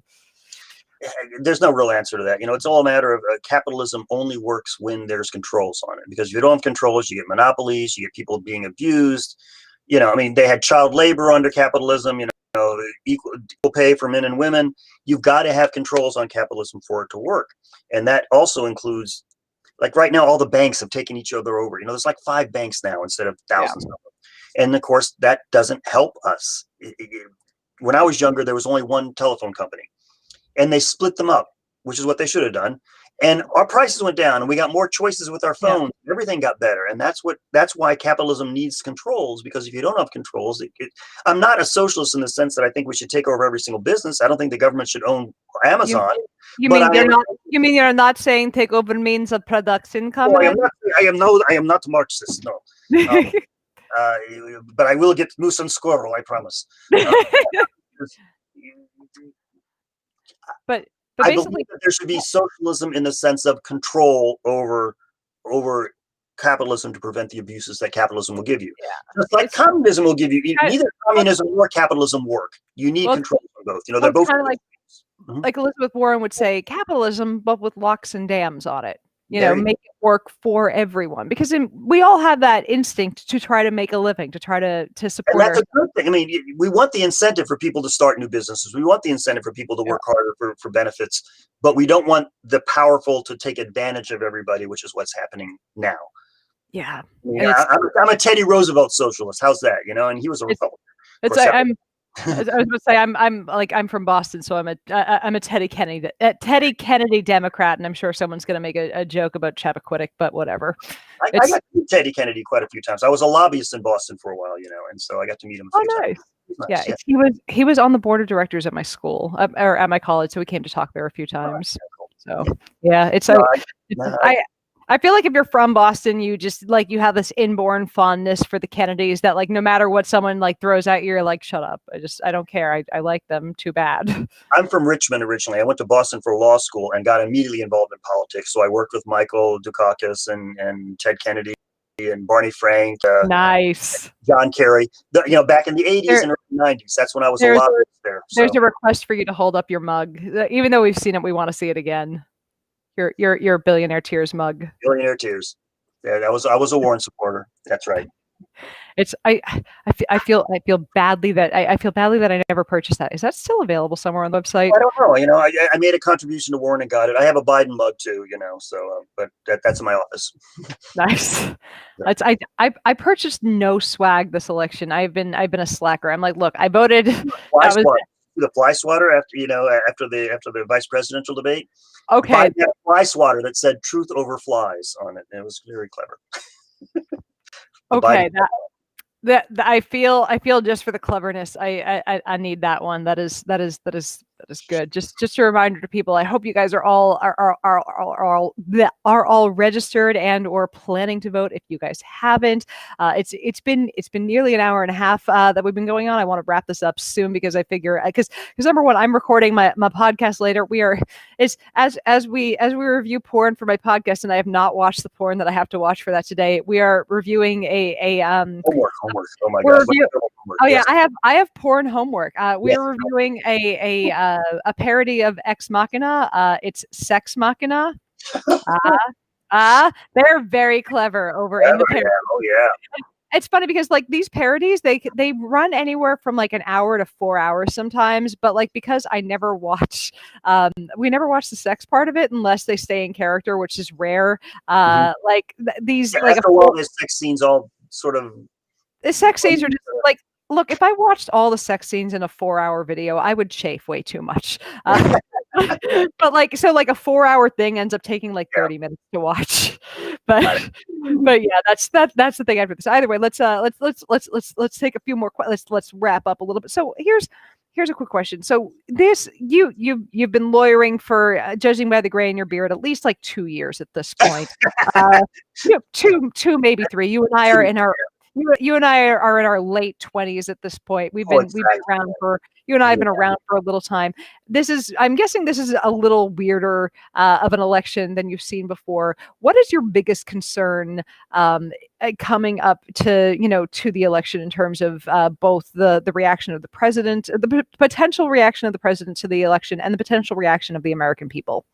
There's no real answer to that. It's all a matter of capitalism only works when there's controls on it. Because if you don't have controls, you get monopolies, you get people being abused. They had child labor under capitalism. Equal pay for men and women. You've got to have controls on capitalism for it to work, and that also includes, like right now, all the banks have taken each other over. There's like 5 banks now instead of thousands of them, and of course that doesn't help us. When I was younger, there was only one telephone company. And they split them up, which is what they should have done. And our prices went down, and we got more choices with our phones. Yeah. Everything got better, and that's why capitalism needs controls. Because if you don't have controls, I'm not a socialist in the sense that I think we should take over every single business. I don't think the government should own Amazon. You mean you're not saying take over means of production? I am not Marxist. No. But I will get moose and squirrel. I promise. But I believe that there should be socialism in the sense of control over capitalism to prevent the abuses that capitalism will give you. Yeah. Just like communism will give you. Neither communism or capitalism work. You need control on both. They're both kind of like Elizabeth Warren would say, capitalism, but with locks and dams on it. Make it work for everyone, because we all have that instinct to try to make a living, to try to support. And that's a good thing. We want the incentive for people to start new businesses. We want the incentive for people to work harder for benefits, but we don't want the powerful to take advantage of everybody, which is what's happening now. Yeah. I'm a Teddy Roosevelt socialist. How's that? And he was a Republican. I was going to say I'm from Boston, so I'm a Teddy Kennedy Democrat, and I'm sure someone's going to make a joke about Chappaquiddick, but whatever. I got to meet Teddy Kennedy quite a few times. I was a lobbyist in Boston for a while, and so I got to meet him. Nice. Nice. Yeah, he was on the board of directors at my school or at my college, so we came to talk there a few times. So yeah, I feel like if you're from Boston, you just you have this inborn fondness for the Kennedys that no matter what someone throws at you, you're like, shut up. I don't care. I like them too bad. I'm from Richmond originally. I went to Boston for law school and got immediately involved in politics. So I worked with Michael Dukakis and Ted Kennedy and Barney Frank. Nice. John Kerry. Back in the 80s and early 90s. That's when I was a lobbyist there. There's a request for you to hold up your mug. Even though we've seen it, we want to see it again. Your billionaire tears mug. Billionaire tears. Yeah, I was a Warren supporter. That's right. It's I feel badly that I feel badly that I never purchased that. Is that still available somewhere on the website? I don't know. I made a contribution to Warren and got it. I have a Biden mug too. So but that's in my office. Nice. That's I purchased no swag this election. I've been a slacker. I'm like, look, I voted. Fly swatter. The fly swatter after the vice presidential debate. Okay. Biden had a fly swatter that said "Truth over flies" on it. And it was very clever. Okay, that I feel just for the cleverness, I need that one. That is good. Just a reminder to people. I hope you guys are all registered and or planning to vote. If you guys haven't, it's been nearly an hour and a half that we've been going on. I want to wrap this up soon because I figure because number one, I'm recording my podcast later. As we review porn for my podcast, and I have not watched the porn that I have to watch for that today. We are reviewing a homework. Oh my god! Oh yeah, I have porn homework. We're reviewing a parody of Ex Machina. It's Sex Machina. They're very clever over in the parody. Oh yeah. It's funny because like these parodies, they run anywhere from like an hour to 4 hours sometimes. But like because I never watch, we never watch the sex part of it unless they stay in character, which is rare. These like after a while, the sex scenes all sort of. The sex scenes are just like, look, if I watched all the sex scenes in a 4-hour video, I would chafe way too much. But like a 4-hour thing ends up taking like 30 minutes to watch. But yeah, that's the thing after this. Either way, let's take a few more. Let's wrap up a little bit. So here's a quick question. So this you've been lawyering for, judging by the gray in your beard, at least like 2 years at this point. Two maybe 3. You and I are in our. You and I are in our late 20s at this point. We've been around for, you and I have been around for a little time. I'm guessing this is a little weirder of an election than you've seen before. What is your biggest concern coming up to the election in terms of both the reaction of the president, the potential reaction of the president to the election, and the potential reaction of the American people?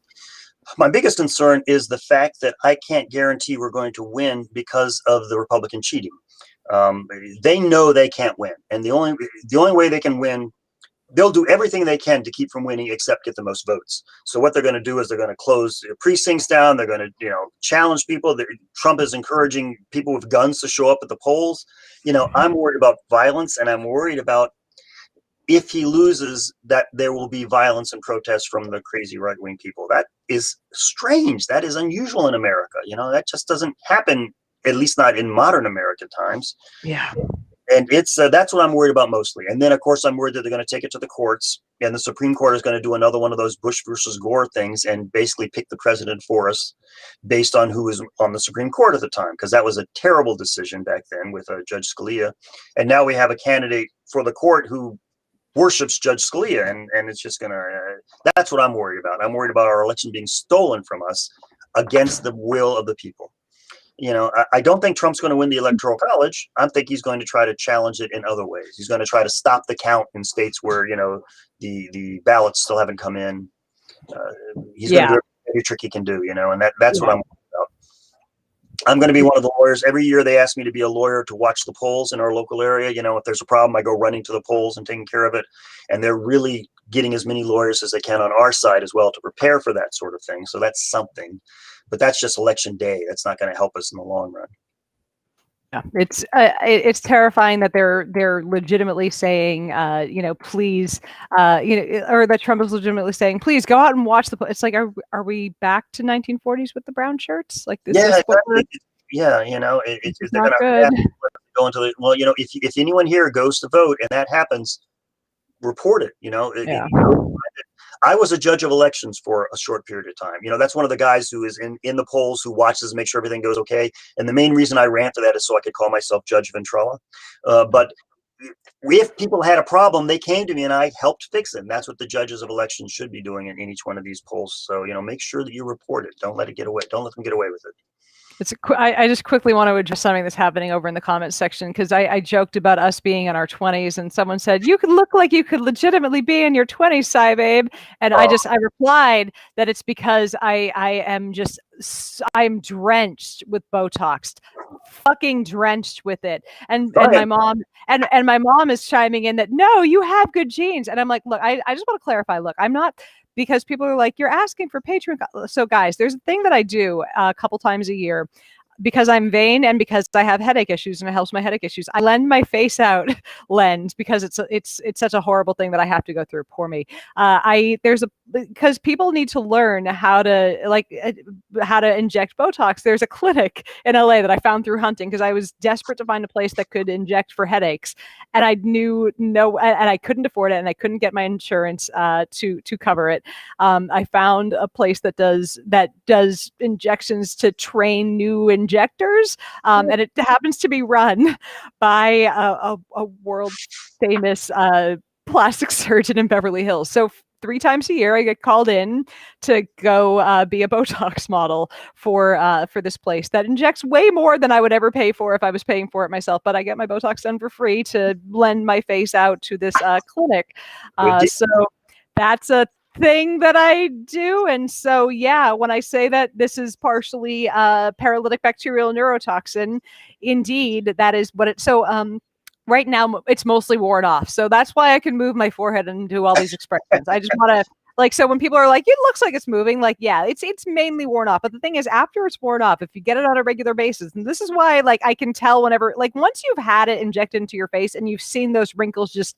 My biggest concern is the fact that I can't guarantee we're going to win because of the Republican cheating. They know they can't win, and the only way they can win, they'll do everything they can to keep from winning except get the most votes. So what they're going to do is they're going to close precincts down. They're going to challenge people. Trump is encouraging people with guns to show up at the polls. I'm worried about violence, and I'm worried about if he loses, that there will be violence and protests from the crazy right-wing people. That is strange. That is unusual in America. That just doesn't happen, at least not in modern American times. Yeah. And it's that's what I'm worried about mostly. And then, of course, I'm worried that they're going to take it to the courts, and the Supreme Court is going to do another one of those Bush versus Gore things and basically pick the president for us based on who was on the Supreme Court at the time, because that was a terrible decision back then with Judge Scalia. And now we have a candidate for the court who worships Judge Scalia, and it's just going to that's what I'm worried about. I'm worried about our election being stolen from us against the will of the people. I don't think Trump's going to win the Electoral College. I think he's going to try to challenge it in other ways. He's going to try to stop the count in states where, the ballots still haven't come in. He's going to do every trick he can do, and that's what I'm worried about. I'm going to be one of the lawyers. Every year they ask me to be a lawyer to watch the polls in our local area. If there's a problem, I go running to the polls and taking care of it. And they're really getting as many lawyers as they can on our side as well to prepare for that sort of thing. So that's something. But that's just election day. That's not going to help us in the long run. Yeah, it's terrifying that they're legitimately saying, please, or that Trump is legitimately saying, please go out and watch the. It's like, are we back to 1940s with the brown shirts? Like this? Yeah, is what it's not good. Go into the if anyone here goes to vote and that happens, report it. I was a judge of elections for a short period of time. That's one of the guys who is in the polls, who watches and makes sure everything goes okay. And the main reason I ran for that is so I could call myself Judge Ventrella. But if people had a problem, they came to me and I helped fix it. And that's what the judges of elections should be doing in each one of these polls. So, make sure that you report it. Don't let it get away. Don't let them get away with it. I just quickly want to address something that's happening over in the comments section, because I joked about us being in our 20s, and someone said, you could look like you could legitimately be in your 20s, Cy Babe. And I replied that it's because I'm drenched with Botox, fucking drenched with it. And my mom and my mom is chiming in that, no, you have good genes. And I'm like, look, I just want to clarify, look, I'm not, because people are like, you're asking for Patreon. So guys, there's a thing that I do a couple times a year, because I'm vain and because I have headache issues and it helps my headache issues. I lend my face out lens, because it's such a horrible thing that I have to go through. Poor me. Because people need to learn how to inject Botox. There's a clinic in LA that I found through hunting, because I was desperate to find a place that could inject for headaches, and I I couldn't afford it, and I couldn't get my insurance to cover it. I found a place that does injections to train new injectors, and it happens to be run by a world famous plastic surgeon in Beverly Hills. So 3 times a year I get called in to go be a Botox model for this place that injects way more than I would ever pay for if I was paying for it myself. But I get my Botox done for free to lend my face out to this clinic. So that's a thing that I do. And so, yeah, when I say that this is partially paralytic bacterial neurotoxin, indeed, that is what it's. So, right now it's mostly worn off. So that's why I can move my forehead and do all these expressions. I just want to, so when people are like, it looks like it's moving, like, yeah, it's mainly worn off. But the thing is, after it's worn off, if you get it on a regular basis, and this is why, I can tell whenever, once you've had it injected into your face and you've seen those wrinkles just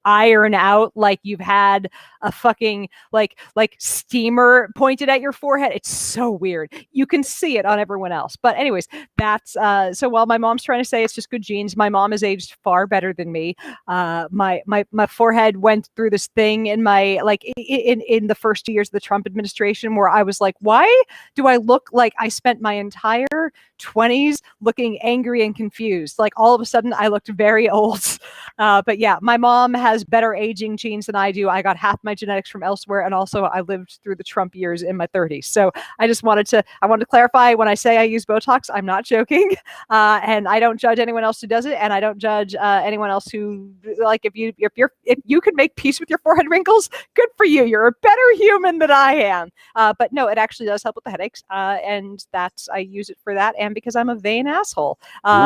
iron out, like you've had a fucking like steamer pointed at your forehead. It's so weird. You can see it on everyone else. But anyways, that's so while my mom's trying to say it's just good genes, my mom has aged far better than me. My forehead went through this thing in my in the first 2 years of the Trump administration, where I was like, why do I look like I spent my entire 20s looking angry and confused? Like, all of a sudden I looked very old. But yeah, my mom has better aging genes than I do. I got half my genetics from elsewhere, and also I lived through the Trump years in my 30s. So I wanted to clarify, when I say I use Botox, I'm not joking. And I don't judge anyone else who does it, and I don't judge anyone else who, if you can make peace with your forehead wrinkles, good for you. You're a better human than I am. But no, it actually does help with the headaches, and I use it for that, and because I'm a vain asshole.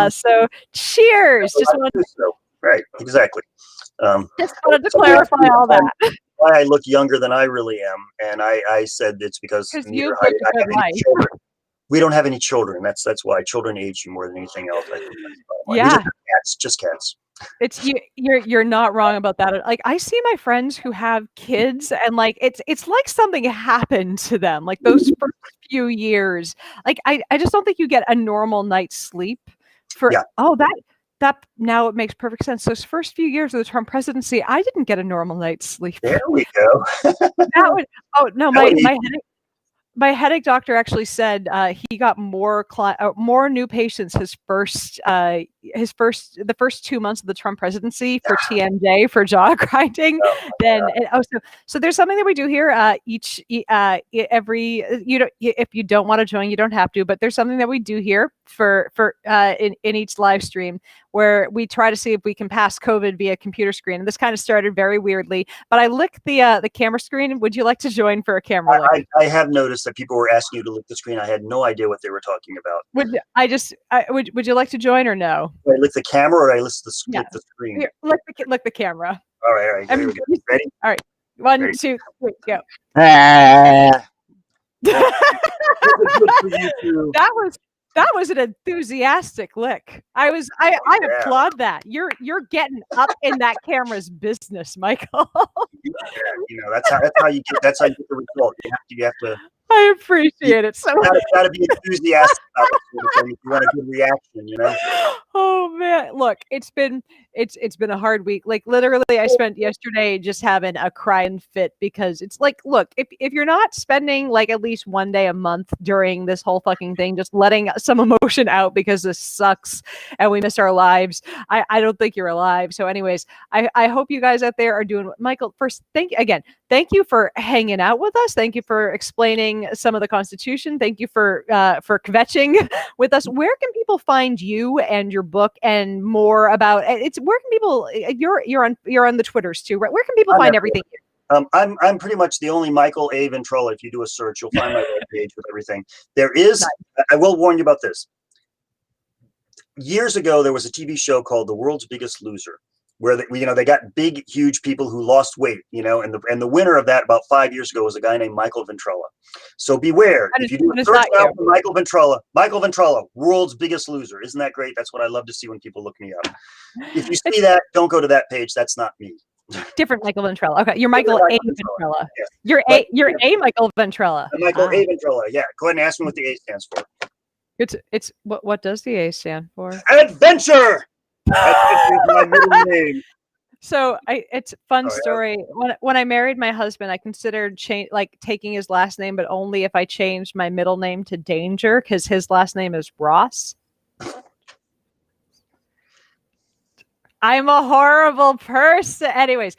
So cheers. Right, exactly. Just wanted to clarify all that. Why I look younger than I really am, and I said it's because you I have any children. We don't have any children. That's why children age you more than anything else. I think that's why. Yeah, just cats. It's you're not wrong about that. Like, I see my friends who have kids, and it's like something happened to them. Like, those first few years, I just don't think you get a normal night's sleep for that now it makes perfect sense. Those first few years of the Trump presidency, I didn't get a normal night's sleep. There we go. My headache doctor actually said he got more new patients the first 2 months of the Trump presidency for TMJ, for jaw grinding. So there's something that we do here if you don't want to join, you don't have to, but there's something that we do here for in each live stream, where we try to see if we can pass COVID via computer screen. And this kind of started very weirdly, but I licked the camera screen. Would you like to join for a camera lick? I have noticed that people were asking you to lick the screen. I had no idea what they were talking about. Would you like to join or no? Do I lick the camera or I lick the screen? Here, lick the camera. All right. Here we go. Ready? All right. 1, 2, 3, go. That was an enthusiastic lick. I applaud that. You're getting up in that camera's business, Michael. That's how you get the result. You have to. I appreciate it so much. You gotta be enthusiastic about it if you want a good reaction, Oh man, look, it's been it's been a hard week. Like literally, I spent yesterday just having a crying fit because it's like, look, if you're not spending like at least one day a month during this whole fucking thing, just letting some emotion out because this sucks and we miss our lives, I don't think you're alive. So, anyways, I hope you guys out there are doing. Michael, first, thank you for hanging out with us. Thank you for explaining some of the Constitution. Thank you for kvetching with us. Where can people find you and your book and more about it's? Where can people? You're on the Twitters too, right? Where can people find everything? I'm pretty much the only Michael A. Ventrella. If you do a search, you'll find my webpage with everything. There is. Nice. I will warn you about this. Years ago, there was a TV show called The World's Biggest Loser, where they got big, huge people who lost weight, and the winner of that about 5 years ago was a guy named Michael Ventrella. So beware if you do a search out for Michael Ventrella, World's Biggest Loser. Isn't that great? That's what I love to see when people look me up. If you see that, don't go to that page. That's not me. Different Michael Ventrella. Okay, you're Michael A. Ventrella. Yeah. You're a Michael Ventrella. Michael A. Ventrella. Yeah, go ahead and ask me what the A stands for. It's what does the A stand for? Adventure. That's my middle name. So it's a fun story. When I married my husband, I considered taking his last name, but only if I changed my middle name to Danger, because his last name is Ross. I'm a horrible person. Anyways,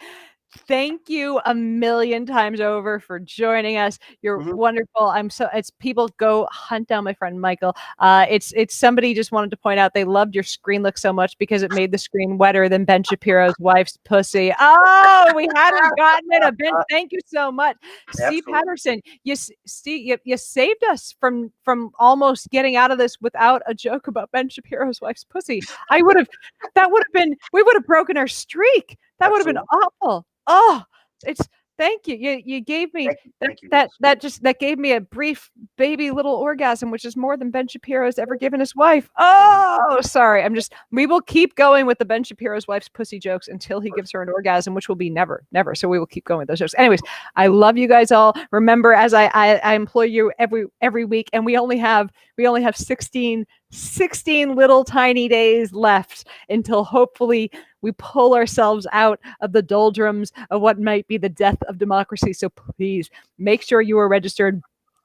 thank you a million times over for joining us. You're wonderful. It's people go hunt down my friend Michael. It's somebody just wanted to point out they loved your screen look so much because it made the screen wetter than Ben Shapiro's wife's pussy. Oh, we hadn't gotten it. Ben, thank you so much. Steve Patterson, you saved us from almost getting out of this without a joke about Ben Shapiro's wife's pussy. We would have broken our streak. That would have been awful. Oh, thank you. You gave me that gave me a brief baby little orgasm, which is more than Ben Shapiro's ever given his wife. Oh, sorry. We will keep going with the Ben Shapiro's wife's pussy jokes until he gives her an orgasm, which will be never. So we will keep going with those jokes. Anyways, I love you guys all. Remember, as I employ you every week, and we only have 16 little tiny days left until hopefully we pull ourselves out of the doldrums of what might be the death of democracy. So please make sure you are registered.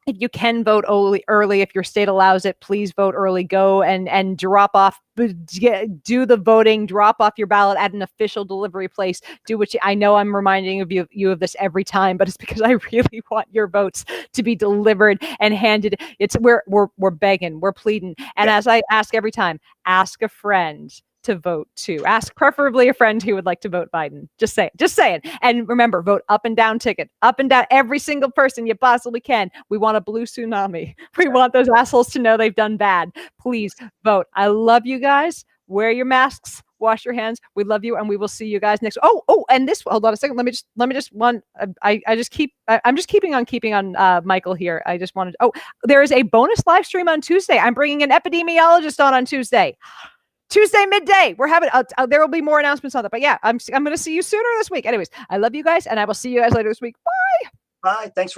If you can vote early, if your state allows it, please vote early. Go and drop off, do the voting, drop off your ballot at an official delivery place. Do what I know I'm reminding you of this every time, but it's because I really want your votes to be delivered and handed. We're begging, we're pleading. And as I ask every time, ask a friend to vote too. Ask preferably a friend who would like to vote Biden. Just saying. And remember, vote up and down ticket. Up and down, every single person you possibly can. We want a blue tsunami. We want those assholes to know they've done bad. Please vote. I love you guys. Wear your masks. Wash your hands. We love you, and we will see you guys next. And this. Hold on a second. Let me just one. I'm just keeping on Michael here. I just wanted. There is a bonus live stream on Tuesday. I'm bringing an epidemiologist on Tuesday. Tuesday midday. We're having there will be more announcements on that. But yeah, I'm going to see you sooner this week. Anyways, I love you guys, and I will see you guys later this week. Bye. Bye. Thanks for